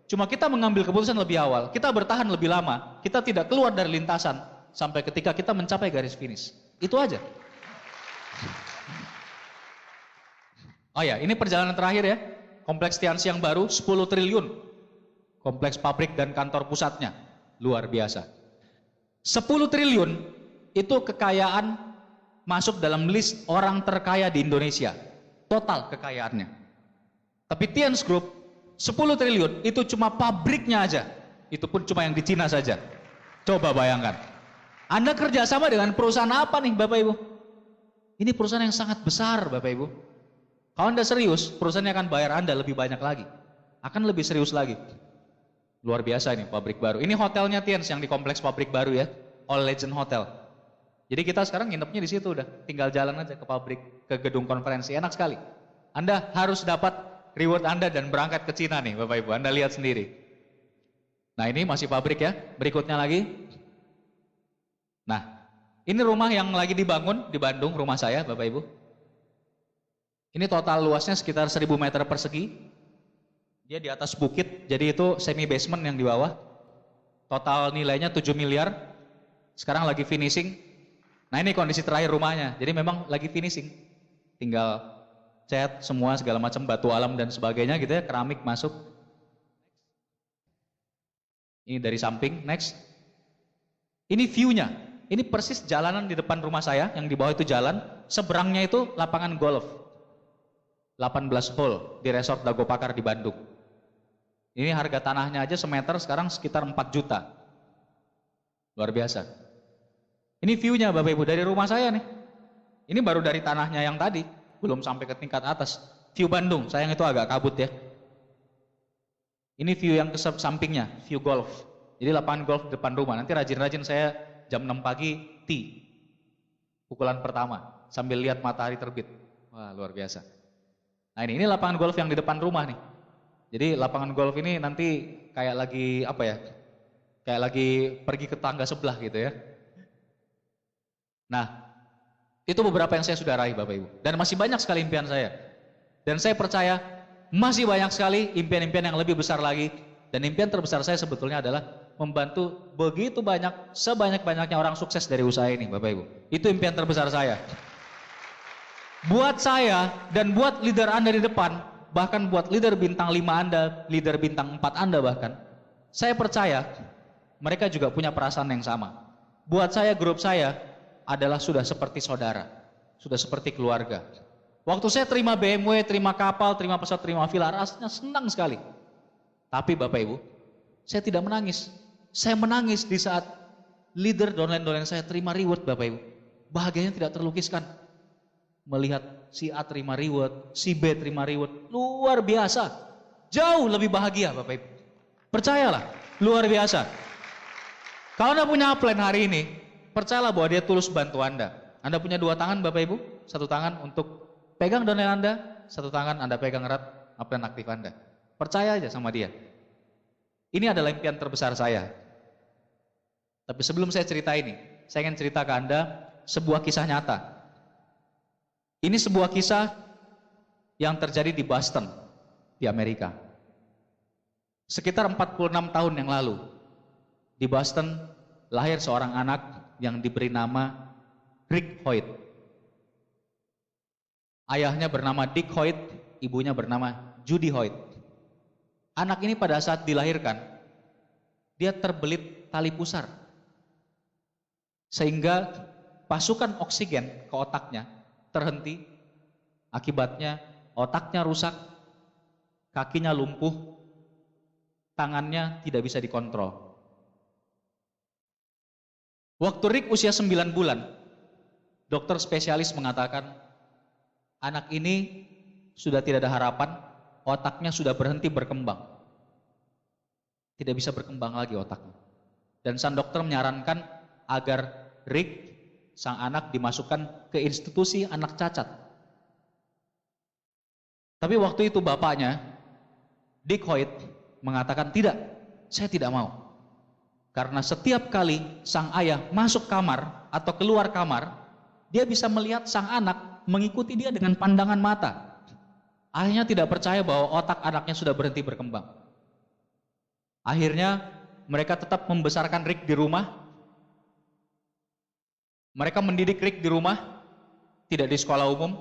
Speaker 1: Cuma kita mengambil keputusan lebih awal. Kita bertahan lebih lama. Kita tidak keluar dari lintasan. Sampai ketika kita mencapai garis finish. Itu aja. Oh ya, ini perjalanan terakhir ya. Kompleks Tianxi yang baru 10 triliun. Kompleks pabrik dan kantor pusatnya. Luar biasa. 10 triliun itu kekayaan masuk dalam list orang terkaya di Indonesia. Total kekayaannya. Tapi Tianx Group 10 triliun itu cuma pabriknya aja. Itu pun cuma yang di Cina saja. Coba bayangkan. Anda kerjasama dengan perusahaan apa nih Bapak Ibu? Ini perusahaan yang sangat besar Bapak Ibu. Kalau Anda serius, perusahaannya akan bayar Anda lebih banyak lagi. Akan lebih serius lagi. Luar biasa ini pabrik baru. Ini hotelnya Tianx yang di kompleks pabrik baru ya. All Legend Hotel. Jadi kita sekarang nginepnya di situ udah. Tinggal jalan aja ke pabrik, ke gedung konferensi. Enak sekali. Anda harus dapat reward Anda dan berangkat ke Cina nih Bapak Ibu. Anda lihat sendiri. Nah ini masih pabrik ya. Berikutnya lagi. Nah ini rumah yang lagi dibangun di Bandung, rumah saya Bapak Ibu. Ini total luasnya sekitar 1000 meter persegi. Dia di atas bukit, jadi itu semi basement yang di bawah. Total nilainya 7 miliar. Sekarang lagi finishing. Nah ini kondisi terakhir rumahnya. Jadi memang lagi finishing. Tinggal cat semua segala macam batu alam dan sebagainya gitu ya, keramik masuk. Ini dari samping, next. Ini view-nya. Ini persis jalanan di depan rumah saya, yang di bawah itu jalan, seberangnya itu lapangan golf. 18 hole di resort Dago Pakar di Bandung. Ini harga tanahnya aja semeter sekarang sekitar 4 juta. Luar biasa. Ini view-nya Bapak Ibu dari rumah saya nih. Ini baru dari tanahnya yang tadi. belum sampai ke tingkat atas. View Bandung, sayang itu agak kabut ya. Ini view yang ke sampingnya, view golf. Jadi lapangan golf di depan rumah. Nanti rajin-rajin saya jam 6 pagi tee. Pukulan pertama sambil lihat matahari terbit. Wah, luar biasa. Nah, ini lapangan golf yang di depan rumah nih. Jadi lapangan golf ini nanti kayak lagi apa ya? Kayak lagi pergi ke tangga sebelah gitu ya. Nah, itu beberapa yang saya sudah raih Bapak Ibu. Dan masih banyak sekali impian saya. Dan saya percaya masih banyak sekali impian-impian yang lebih besar lagi. Dan impian terbesar saya sebetulnya adalah membantu begitu banyak, sebanyak-banyaknya orang sukses dari usaha ini Bapak Ibu. Itu impian terbesar saya. Buat saya dan buat leader Anda di depan, bahkan buat leader bintang 5 Anda, leader bintang 4 Anda bahkan, saya percaya mereka juga punya perasaan yang sama. Buat saya, grup saya adalah sudah seperti saudara, sudah seperti keluarga. Waktu saya terima BMW, terima kapal, terima pesawat, terima villa, rasanya senang sekali. Tapi Bapak Ibu, saya tidak menangis. Saya menangis di saat leader downline saya terima reward Bapak Ibu. Bahagianya tidak terlukiskan. Melihat si A terima reward, si B terima reward, luar biasa. Jauh lebih bahagia Bapak Ibu. Percayalah, luar biasa. Kalau Anda punya upline hari ini, percayalah bahwa dia tulus bantu Anda. Anda punya 2 tangan Bapak Ibu, 1 tangan untuk pegang downline Anda, 1 tangan Anda pegang erat upline aktif Anda. Percaya aja sama dia. Ini adalah impian terbesar saya. Tapi sebelum saya cerita ini, saya ingin cerita ke Anda sebuah kisah nyata. Ini sebuah kisah yang terjadi di Boston, di Amerika. Sekitar 46 tahun yang lalu, di Boston lahir seorang anak yang diberi nama Rick Hoyt. Ayahnya bernama Dick Hoyt, ibunya bernama Judy Hoyt. Anak ini pada saat dilahirkan, dia terbelit tali pusar. Sehingga pasukan oksigen ke otaknya terhenti. Akibatnya otaknya rusak, kakinya lumpuh, tangannya tidak bisa dikontrol. Waktu Rick usia 9 bulan, dokter spesialis mengatakan, anak ini sudah tidak ada harapan, otaknya sudah berhenti berkembang. Tidak bisa berkembang lagi otaknya. Dan sang dokter menyarankan agar Rick, sang anak, dimasukkan ke institusi anak cacat. Tapi waktu itu bapaknya, Dick Hoyt, mengatakan, tidak, saya tidak mau. Karena setiap kali sang ayah masuk kamar atau keluar kamar, dia bisa melihat sang anak mengikuti dia dengan pandangan mata. Ayahnya tidak percaya bahwa otak anaknya sudah berhenti berkembang. Akhirnya mereka tetap membesarkan Rick di rumah. Mereka mendidik Rick di rumah, tidak di sekolah umum.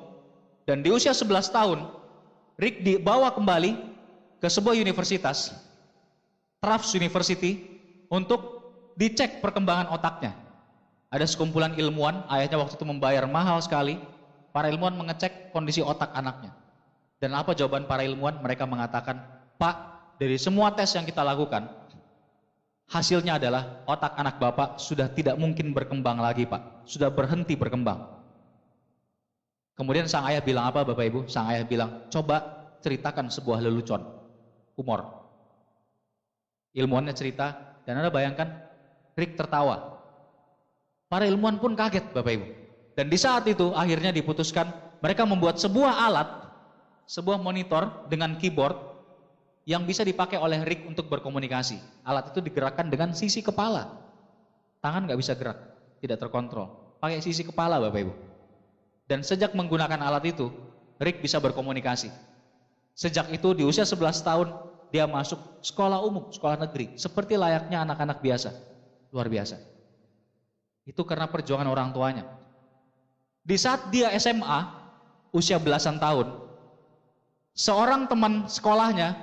Speaker 1: Dan di usia 11 tahun, Rick dibawa kembali ke sebuah universitas, Tufts University, untuk dicek perkembangan otaknya. Ada sekumpulan ilmuwan, ayahnya waktu itu membayar mahal sekali. Para ilmuwan mengecek kondisi otak anaknya. Dan apa jawaban para ilmuwan? Mereka mengatakan, Pak, dari semua tes yang kita lakukan, hasilnya adalah otak anak Bapak sudah tidak mungkin berkembang lagi, Pak. Sudah berhenti berkembang. Kemudian sang ayah bilang apa Bapak Ibu? Sang ayah bilang, coba ceritakan sebuah lelucon, humor. Ilmuwannya cerita, dan Anda bayangkan, Rick tertawa. Para ilmuwan pun kaget Bapak Ibu. Dan di saat itu akhirnya diputuskan mereka membuat sebuah alat, sebuah monitor dengan keyboard yang bisa dipakai oleh Rick untuk berkomunikasi. Alat itu digerakkan dengan sisi kepala. Tangan nggak bisa gerak, tidak terkontrol. Pakai sisi kepala Bapak Ibu. Dan sejak menggunakan alat itu, Rick bisa berkomunikasi. Sejak itu di usia 11 tahun, dia masuk sekolah umum, sekolah negeri. Seperti layaknya anak-anak biasa. Luar biasa. Itu karena perjuangan orang tuanya. Di saat dia SMA, usia belasan tahun, seorang teman sekolahnya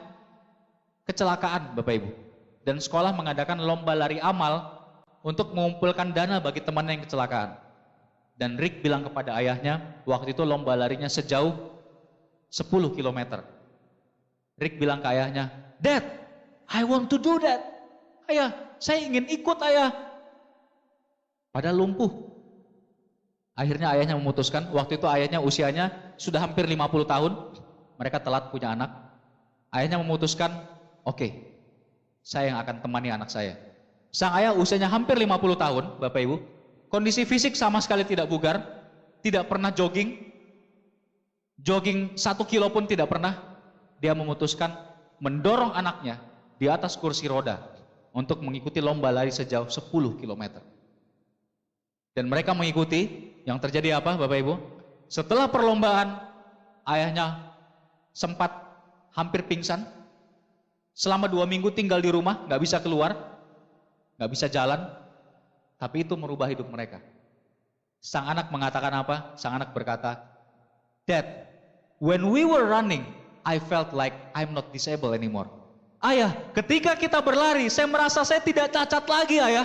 Speaker 1: kecelakaan Bapak Ibu. Dan sekolah mengadakan lomba lari amal untuk mengumpulkan dana bagi temannya yang kecelakaan. Dan Rick bilang kepada ayahnya, waktu itu lomba larinya sejauh 10 km. Rick bilang ke ayahnya, Dad, I want to do that. Ayah, saya ingin ikut ayah. Padahal lumpuh. Akhirnya ayahnya memutuskan, waktu itu ayahnya usianya sudah hampir 50 tahun, mereka telat punya anak. Ayahnya memutuskan, oke, saya yang akan temani anak saya. Sang ayah usianya hampir 50 tahun, Bapak Ibu. Kondisi fisik sama sekali tidak bugar, tidak pernah jogging 1 kilo pun tidak pernah. Dia memutuskan mendorong anaknya di atas kursi roda untuk mengikuti lomba lari sejauh 10 km. Dan mereka mengikuti. Yang terjadi apa, Bapak Ibu? Setelah perlombaan, ayahnya sempat hampir pingsan. Selama 2 minggu tinggal di rumah, gak bisa keluar, gak bisa jalan. Tapi itu merubah hidup mereka. Sang anak mengatakan apa? Sang anak berkata, "Dad, when we were running, I felt like I'm not disabled anymore." Ayah, ketika kita berlari, saya merasa saya tidak cacat lagi, ayah.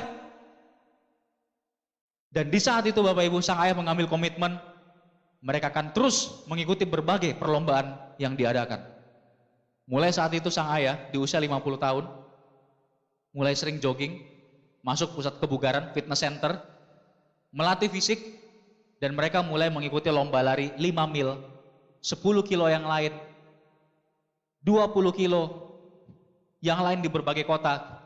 Speaker 1: Dan di saat itu Bapak Ibu, sang ayah mengambil komitmen, mereka akan terus mengikuti berbagai perlombaan yang diadakan. Mulai saat itu sang ayah di usia 50 tahun, mulai sering jogging, masuk pusat kebugaran, fitness center, melatih fisik, dan mereka mulai mengikuti lomba lari 5 mil, 10 kilo yang lain, 20 kilo yang lain di berbagai kota.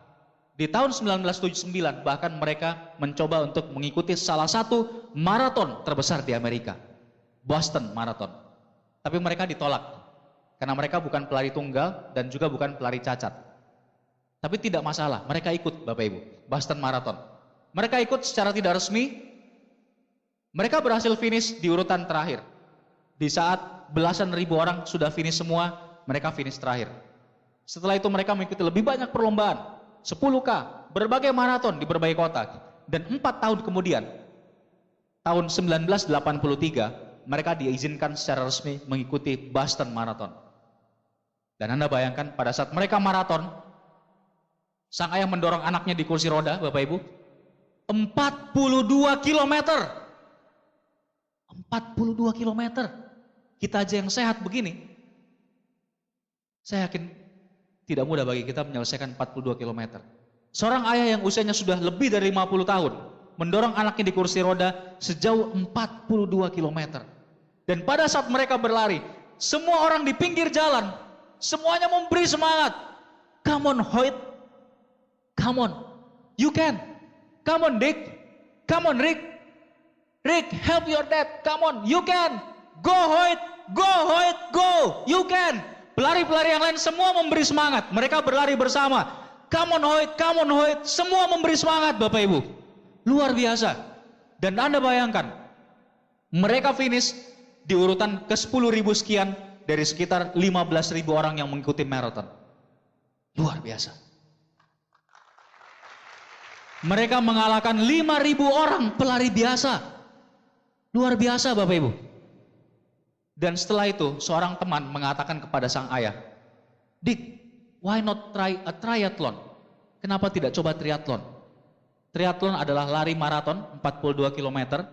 Speaker 1: Di tahun 1979 bahkan mereka mencoba untuk mengikuti salah satu maraton terbesar di Amerika, Boston Marathon. Tapi mereka ditolak karena mereka bukan pelari tunggal dan juga bukan pelari cacat. Tapi tidak masalah, mereka ikut Bapak Ibu, Boston Marathon. Mereka ikut secara tidak resmi. Mereka berhasil finish di urutan terakhir. Di saat belasan ribu orang sudah finish semua, mereka finish terakhir. Setelah itu mereka mengikuti lebih banyak perlombaan, 10K, berbagai maraton di berbagai kota. Dan 4 tahun kemudian, tahun 1983, mereka diizinkan secara resmi mengikuti Boston Marathon. Dan Anda bayangkan pada saat mereka maraton, sang ayah mendorong anaknya di kursi roda, Bapak Ibu, 42 kilometer. 42 kilometer. Kita aja yang sehat begini, saya yakin tidak mudah bagi kita menyelesaikan 42 kilometer. Seorang ayah yang usianya sudah lebih dari 50 tahun, mendorong anaknya di kursi roda sejauh 42 kilometer. Dan pada saat mereka berlari, semua orang di pinggir jalan, semuanya memberi semangat. Come on, Hoyt. Come on, you can. Come on, Dick. Come on, Rick. Rick, help your dad. Come on, you can. Go, Hoyt. Go, Hoyt. Go. You can. Pelari-pelari yang lain semua memberi semangat. Mereka berlari bersama. Come on, Hoyt. Come on, Hoyt. Semua memberi semangat, Bapak Ibu. Luar biasa. Dan Anda bayangkan, mereka finish di urutan ke-10.000 sekian dari sekitar 15.000 orang yang mengikuti maraton. Luar biasa. Mereka mengalahkan 5.000 orang pelari biasa. Luar biasa Bapak Ibu. Dan setelah itu seorang teman mengatakan kepada sang ayah, "Dick, why not try a triathlon? Kenapa tidak coba triathlon?" Triathlon adalah lari maraton 42 km,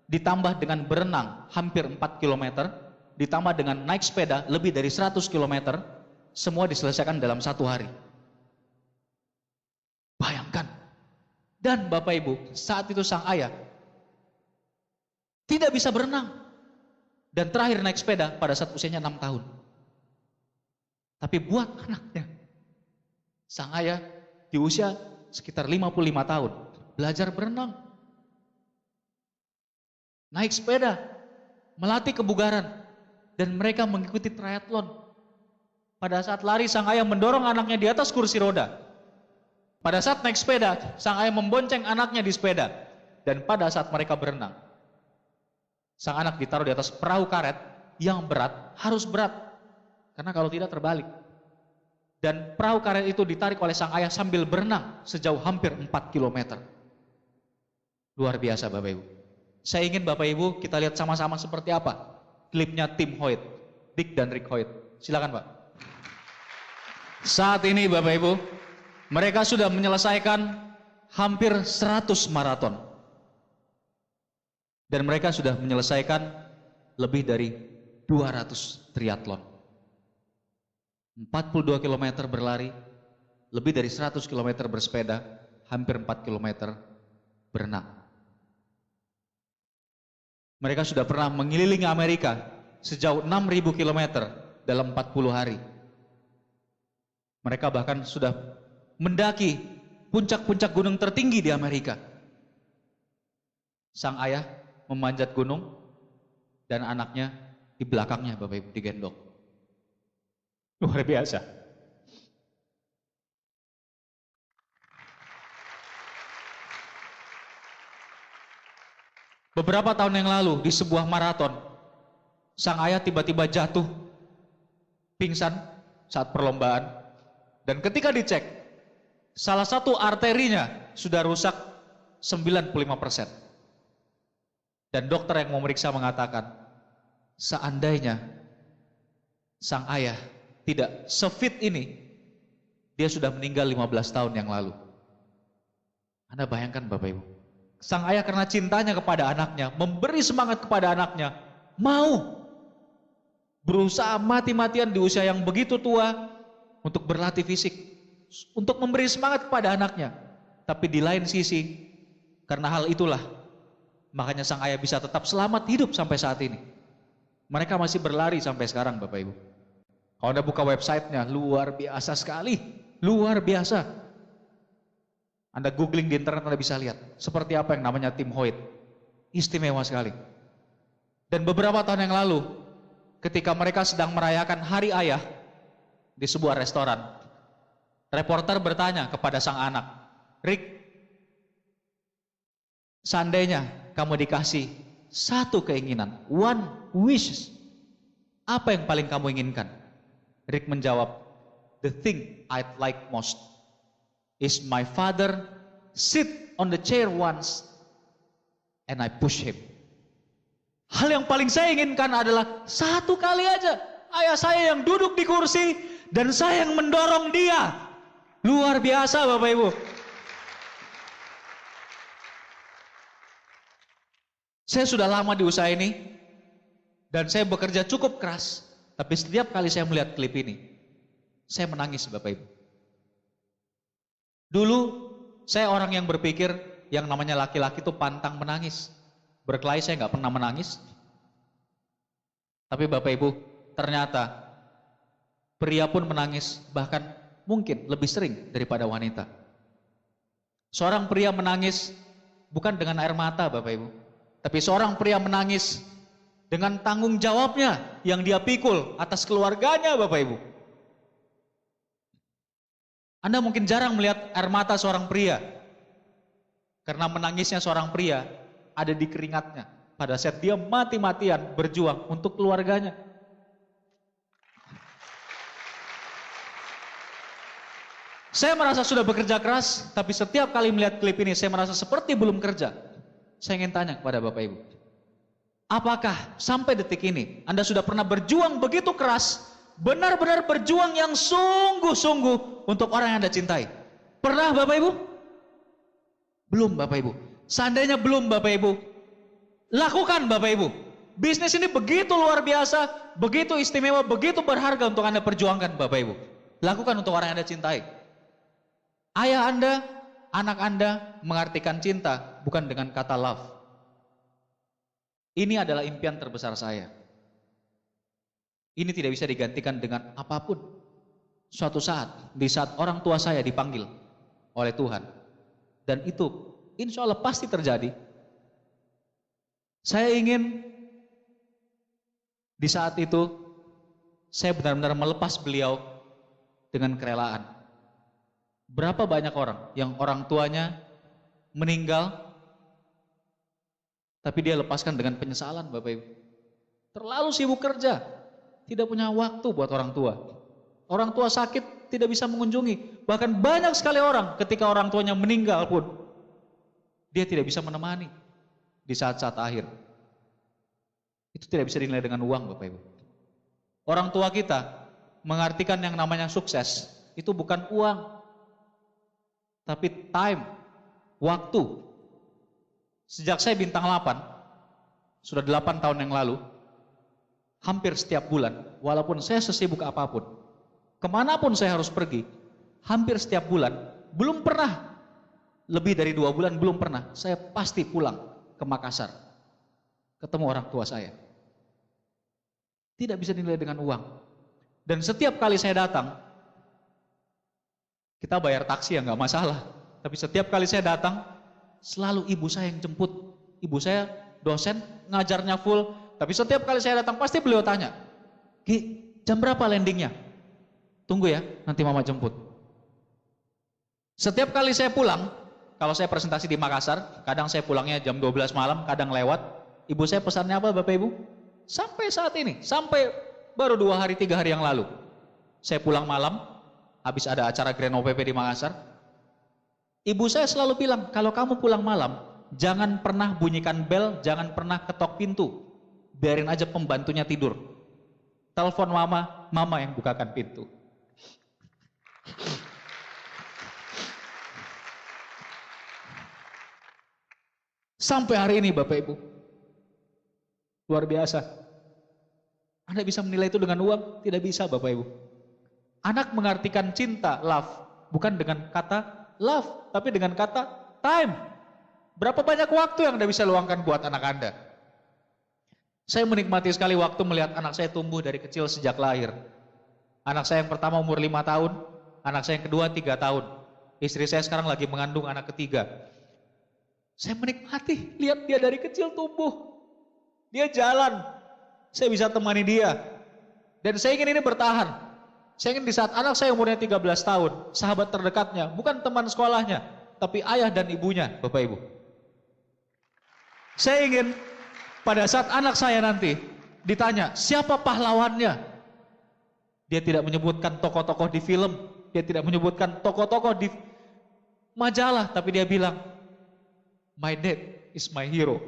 Speaker 1: ditambah dengan berenang hampir 4 km, ditambah dengan naik sepeda lebih dari 100 km, semua diselesaikan dalam 1 hari. Bayangkan. Dan Bapak Ibu, saat itu sang ayah tidak bisa berenang. Dan terakhir naik sepeda pada saat usianya 6 tahun. Tapi buat anaknya, sang ayah di usia sekitar 55 tahun, belajar berenang, naik sepeda, melatih kebugaran, dan mereka mengikuti triathlon. Pada saat lari, sang ayah mendorong anaknya di atas kursi roda. Pada saat naik sepeda, sang ayah membonceng anaknya di sepeda. Dan pada saat mereka berenang, sang anak ditaruh di atas perahu karet yang berat, harus berat. Karena kalau tidak terbalik. Dan perahu karet itu ditarik oleh sang ayah sambil berenang sejauh hampir 4 km. Luar biasa Bapak Ibu. Saya ingin Bapak Ibu kita lihat sama-sama seperti apa klipnya tim Hoyt, Dick dan Rick Hoyt. Silakan Pak. Saat ini Bapak Ibu, mereka sudah menyelesaikan hampir 100 maraton. Dan mereka sudah menyelesaikan lebih dari 200 triathlon. 42 km berlari, lebih dari 100 km bersepeda, hampir 4 km berenang. Mereka sudah pernah mengelilingi Amerika sejauh 6.000 kilometer dalam 40 hari. Mereka bahkan sudah mendaki puncak-puncak gunung tertinggi di Amerika. Sang ayah memanjat gunung dan anaknya di belakangnya, Bapak Ibu, digendong. Luar biasa. Beberapa tahun yang lalu di sebuah maraton, sang ayah tiba-tiba jatuh pingsan saat perlombaan, dan ketika dicek, salah satu arterinya sudah rusak 95%. Dan dokter yang memeriksa mengatakan, seandainya sang ayah tidak sefit ini, dia sudah meninggal 15 tahun yang lalu. Anda bayangkan Bapak Ibu, sang ayah karena cintanya kepada anaknya, memberi semangat kepada anaknya, mau berusaha mati-matian di usia yang begitu tua untuk berlatih fisik, untuk memberi semangat kepada anaknya. Tapi di lain sisi, karena hal itulah, makanya sang ayah bisa tetap selamat hidup sampai saat ini. Mereka masih berlari sampai sekarang Bapak Ibu. Kalau Anda buka websitenya, luar biasa sekali, luar biasa. Anda googling di internet, Anda bisa lihat seperti apa yang namanya tim Hoyt. Istimewa sekali. Dan beberapa tahun yang lalu, ketika mereka sedang merayakan Hari Ayah di sebuah restoran, reporter bertanya kepada sang anak, Rick, seandainya kamu dikasih satu keinginan, one wish, apa yang paling kamu inginkan? Rick menjawab, the thing I'd like most is my father sit on the chair once and I push him. Hal yang paling saya inginkan adalah satu kali aja ayah saya yang duduk di kursi dan saya yang mendorong dia. Luar biasa Bapak Ibu. Saya sudah lama di usaha ini dan saya bekerja cukup keras, tapi setiap kali saya melihat klip ini, saya menangis Bapak Ibu. Dulu saya orang yang berpikir yang namanya laki-laki itu pantang menangis. Berkelahi saya nggak pernah menangis. Tapi Bapak Ibu, ternyata pria pun menangis, bahkan mungkin lebih sering daripada wanita. Seorang pria menangis bukan dengan air mata Bapak Ibu, tapi seorang pria menangis dengan tanggung jawabnya yang dia pikul atas keluarganya Bapak Ibu. Anda mungkin jarang melihat air mata seorang pria, karena menangisnya seorang pria ada di keringatnya pada saat dia mati-matian berjuang untuk keluarganya. Saya merasa sudah bekerja keras, tapi setiap kali melihat klip ini saya merasa seperti belum kerja. Saya ingin tanya kepada Bapak Ibu, apakah sampai detik ini Anda sudah pernah berjuang begitu keras, benar-benar berjuang yang sungguh-sungguh untuk orang yang Anda cintai? Pernah Bapak Ibu? Belum Bapak Ibu. Seandainya belum Bapak Ibu, lakukan Bapak Ibu. Bisnis ini begitu luar biasa, begitu istimewa, begitu berharga untuk Anda perjuangkan Bapak Ibu. Lakukan untuk orang yang Anda cintai. Ayah Anda, anak Anda mengartikan cinta bukan dengan kata love. Ini adalah impian terbesar saya. Ini tidak bisa digantikan dengan apapun. Suatu saat, di saat orang tua saya dipanggil oleh Tuhan, dan itu insya Allah pasti terjadi, saya ingin di saat itu saya benar-benar melepas beliau dengan kerelaan. Berapa banyak orang yang orang tuanya meninggal, tapi dia lepaskan dengan penyesalan Bapak Ibu. Terlalu sibuk kerja, tidak punya waktu buat orang tua. Orang tua sakit tidak bisa mengunjungi. Bahkan banyak sekali orang ketika orang tuanya meninggal pun dia tidak bisa menemani di saat-saat akhir. Itu tidak bisa dinilai dengan uang Bapak Ibu. Orang tua kita mengartikan yang namanya sukses itu bukan uang, tapi time, waktu. Sejak saya bintang 8, sudah 8 tahun yang lalu, hampir setiap bulan, walaupun saya sesibuk apapun, kemanapun saya harus pergi, hampir setiap bulan, belum pernah, lebih dari 2 bulan belum pernah, saya pasti pulang ke Makassar, ketemu orang tua saya. Tidak bisa dinilai dengan uang. Dan setiap kali saya datang, kita bayar taksi ya nggak masalah. Tapi setiap kali saya datang, selalu ibu saya yang jemput. Ibu saya dosen, ngajarnya full. Tapi setiap kali saya datang, pasti beliau tanya, Ki, jam berapa landingnya? Tunggu ya, nanti mama jemput. Setiap kali saya pulang, kalau saya presentasi di Makassar, kadang saya pulangnya jam 12 malam, kadang lewat. Ibu saya pesannya apa Bapak Ibu? Sampai saat ini, sampai baru 2 hari 3 hari yang lalu. Saya pulang malam, habis ada acara Grand OPP di Makassar. Ibu saya selalu bilang, kalau kamu pulang malam, jangan pernah bunyikan bel, jangan pernah ketok pintu. Biarin aja pembantunya tidur. Telepon mama, mama yang bukakan pintu. Sampai hari ini Bapak Ibu. Luar biasa. Anda bisa menilai itu dengan uang? Tidak bisa Bapak Ibu. Anak mengartikan cinta, love, bukan dengan kata love, tapi dengan kata time. Berapa banyak waktu yang Anda bisa luangkan buat anak Anda? Saya menikmati sekali waktu melihat anak saya tumbuh dari kecil sejak lahir. Anak saya yang pertama umur 5 tahun, anak saya yang kedua 3 tahun. Istri saya sekarang lagi mengandung anak ketiga. Saya menikmati, lihat dia dari kecil tumbuh. Dia jalan, saya bisa temani dia. Dan saya ingin ini bertahan. Saya ingin di saat anak saya umurnya 13 tahun, sahabat terdekatnya, bukan teman sekolahnya, tapi ayah dan ibunya, Bapak Ibu. Saya ingin pada saat anak saya nanti ditanya, siapa pahlawannya? Dia tidak menyebutkan tokoh-tokoh di film, dia tidak menyebutkan tokoh-tokoh di majalah, tapi dia bilang, my dad is my hero.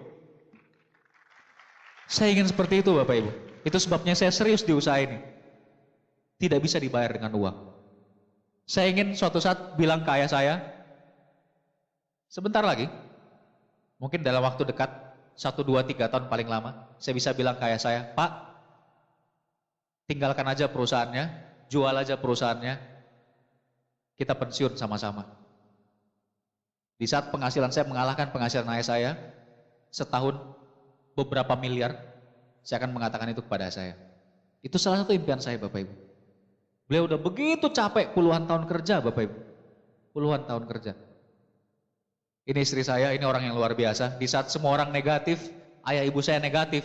Speaker 1: Saya ingin seperti itu Bapak Ibu. Itu sebabnya saya serius di usaha ini. Tidak bisa dibayar dengan uang. Saya ingin suatu saat bilang ke ayah saya, sebentar lagi, mungkin dalam waktu dekat, 1, 2, 3 tahun paling lama, saya bisa bilang ke ayah saya, Pak, tinggalkan aja perusahaannya, jual aja perusahaannya, kita pensiun sama-sama. Di saat penghasilan saya mengalahkan penghasilan ayah saya, setahun beberapa miliar, saya akan mengatakan itu kepada saya. Itu salah satu impian saya Bapak Ibu. Beliau udah begitu capek puluhan tahun kerja Bapak Ibu. Puluhan tahun kerja. Ini istri saya, ini orang yang luar biasa. Di saat semua orang negatif, ayah ibu saya negatif,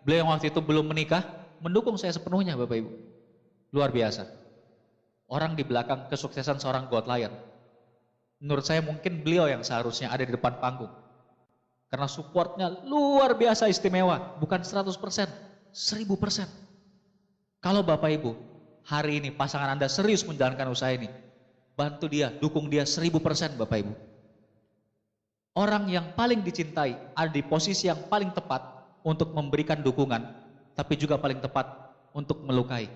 Speaker 1: beliau yang waktu itu belum menikah, mendukung saya sepenuhnya Bapak Ibu. Luar biasa. Orang di belakang kesuksesan seorang God Lion. Menurut saya mungkin beliau yang seharusnya ada di depan panggung. Karena supportnya luar biasa istimewa. Bukan 100%, 1000%. Kalau Bapak Ibu, hari ini pasangan Anda serius menjalankan usaha ini, bantu dia, dukung dia 1000% Bapak Ibu. Orang yang paling dicintai ada di posisi yang paling tepat untuk memberikan dukungan, tapi juga paling tepat untuk melukai.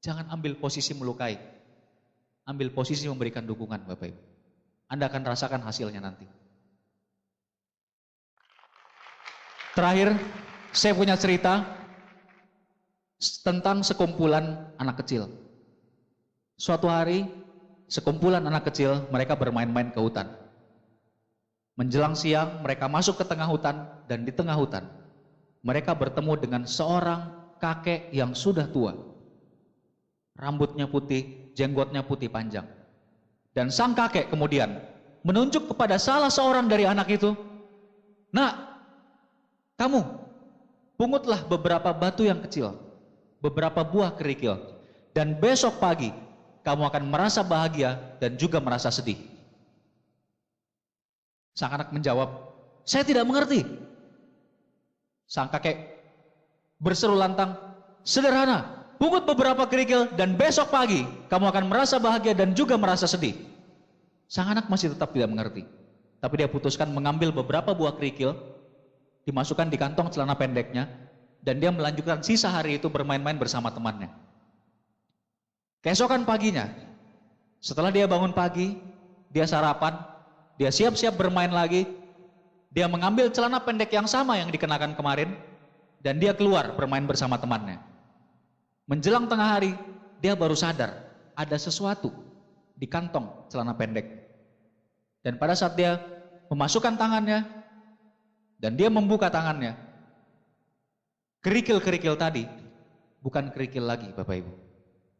Speaker 1: Jangan ambil posisi melukai. Ambil posisi memberikan dukungan Bapak Ibu. Anda akan rasakan hasilnya nanti. Terakhir, saya punya cerita tentang sekumpulan anak kecil. Suatu hari, sekumpulan anak kecil mereka bermain-main ke hutan. Menjelang siang, mereka masuk ke tengah hutan dan di tengah hutan, mereka bertemu dengan seorang kakek yang sudah tua. Rambutnya putih, jenggotnya putih panjang. Dan sang kakek kemudian menunjuk kepada salah seorang dari anak itu, "Nak, kamu pungutlah beberapa batu yang kecil, beberapa buah kerikil, dan besok pagi kamu akan merasa bahagia dan juga merasa sedih." Sang anak menjawab, "Saya tidak mengerti." Sang kakek berseru lantang, "Sederhana, pungut beberapa kerikil dan besok pagi kamu akan merasa bahagia dan juga merasa sedih." Sang anak masih tetap tidak mengerti, tapi dia putuskan mengambil beberapa buah kerikil, dimasukkan di kantong celana pendeknya, dan dia melanjutkan sisa hari itu bermain-main bersama temannya. Keesokan paginya, setelah dia bangun pagi, dia sarapan, dia siap-siap bermain lagi, dia mengambil celana pendek yang sama yang dikenakan kemarin, dan dia keluar bermain bersama temannya. Menjelang tengah hari, dia baru sadar ada sesuatu di kantong celana pendek. Dan pada saat dia memasukkan tangannya, dan dia membuka tangannya, kerikil-kerikil tadi bukan kerikil lagi Bapak Ibu.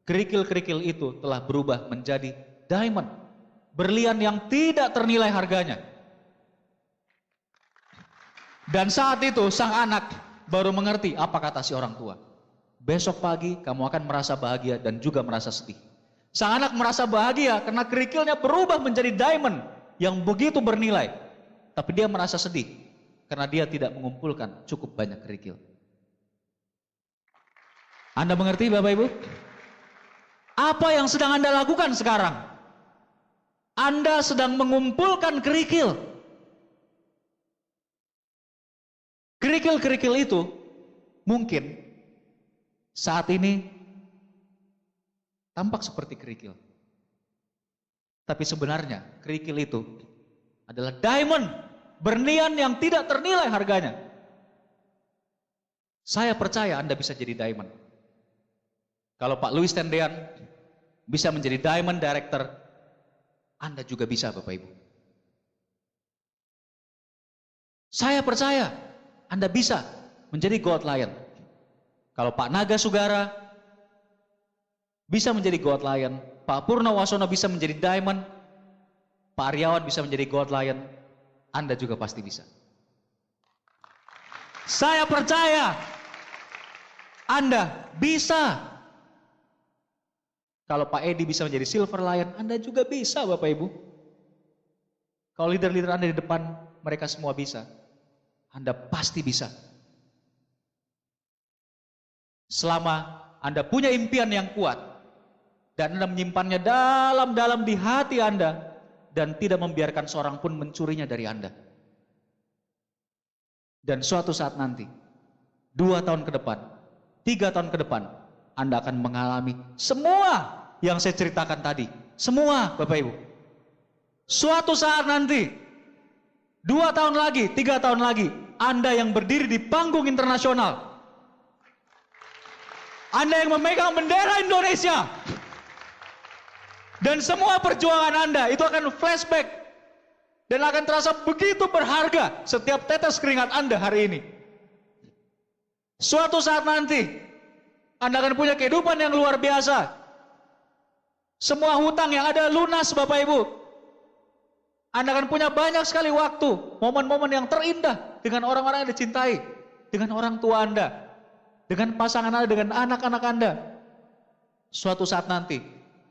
Speaker 1: Kerikil-kerikil itu telah berubah menjadi diamond, berlian yang tidak ternilai harganya. Dan saat itu sang anak baru mengerti apa kata si orang tua. Besok pagi kamu akan merasa bahagia dan juga merasa sedih. Sang anak merasa bahagia karena kerikilnya berubah menjadi diamond yang begitu bernilai. Tapi dia merasa sedih karena dia tidak mengumpulkan cukup banyak kerikil. Anda mengerti Bapak Ibu? Apa yang sedang Anda lakukan sekarang? Anda sedang mengumpulkan kerikil. Kerikil-kerikil itu mungkin saat ini tampak seperti kerikil. Tapi sebenarnya kerikil itu adalah diamond, berlian yang tidak ternilai harganya. Saya percaya Anda bisa jadi diamond. Kalau Pak Louis Tendean bisa menjadi Diamond Director, Anda juga bisa Bapak Ibu. Saya percaya Anda bisa menjadi Gold Lion. Kalau Pak Naga Sugara bisa menjadi Gold Lion, Pak Purnawasono bisa menjadi Diamond, Pak Aryawan bisa menjadi Gold Lion, Anda juga pasti bisa. Saya percaya Anda bisa. Kalau Pak Edi bisa menjadi Silver Lion, Anda juga bisa Bapak Ibu. Kalau leader-leader Anda di depan, mereka semua bisa. Anda pasti bisa. Selama Anda punya impian yang kuat, dan Anda menyimpannya dalam-dalam di hati Anda, dan tidak membiarkan seorang pun mencurinya dari Anda. Dan suatu saat nanti, 2 tahun ke depan, 3 tahun ke depan, Anda akan mengalami semua yang saya ceritakan tadi. Semua Bapak Ibu. Suatu saat nanti, 2 tahun lagi, 3 tahun lagi, Anda yang berdiri di panggung internasional. Anda yang memegang bendera Indonesia. Dan semua perjuangan Anda itu akan flashback. Dan akan terasa begitu berharga setiap tetes keringat Anda hari ini. Suatu saat nanti, Anda akan punya kehidupan yang luar biasa. Semua hutang yang ada lunas Bapak Ibu. Anda akan punya banyak sekali waktu, momen-momen yang terindah dengan orang-orang yang dicintai, dengan orang tua Anda, dengan pasangan Anda, dengan anak-anak Anda. Suatu saat nanti,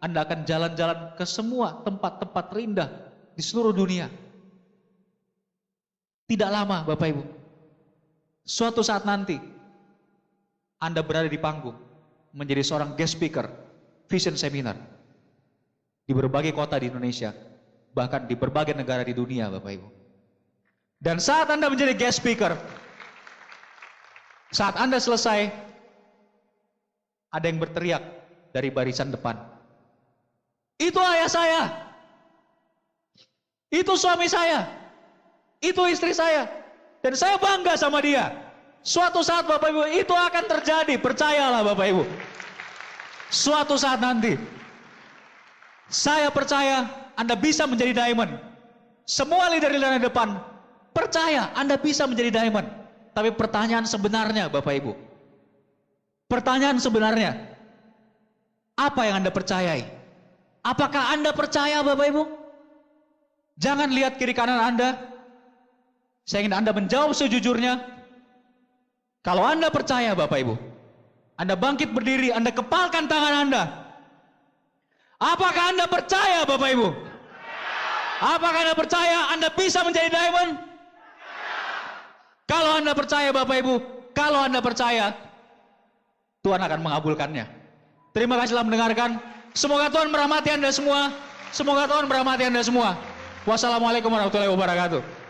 Speaker 1: Anda akan jalan-jalan ke semua tempat-tempat terindah di seluruh dunia. Tidak lama Bapak Ibu. Suatu saat nanti, Anda berada di panggung, menjadi seorang guest speaker, vision seminar, di berbagai kota di Indonesia, bahkan di berbagai negara di dunia Bapak Ibu. Dan saat Anda menjadi guest speaker, saat Anda selesai, ada yang berteriak dari barisan depan, "Itu ayah saya, itu suami saya, itu istri saya, dan saya bangga sama dia." Suatu saat Bapak Ibu, itu akan terjadi, percayalah Bapak Ibu. Suatu saat nanti, saya percaya Anda bisa menjadi diamond. Semua leader-leader di depan percaya Anda bisa menjadi diamond. Tapi pertanyaan sebenarnya Bapak Ibu, pertanyaan sebenarnya, apa yang Anda percayai? Apakah Anda percaya Bapak Ibu? Jangan lihat kiri kanan Anda. Saya ingin Anda menjawab sejujurnya. Kalau Anda percaya Bapak Ibu, Anda bangkit berdiri, Anda kepalkan tangan Anda. Apakah Anda percaya Bapak Ibu? Apakah Anda percaya Anda bisa menjadi diamond? Kalau Anda percaya Bapak Ibu, kalau Anda percaya, Tuhan akan mengabulkannya. Terima kasih telah mendengarkan. Semoga Tuhan merahmati Anda semua. Semoga Tuhan merahmati Anda semua. Wassalamualaikum warahmatullahi wabarakatuh.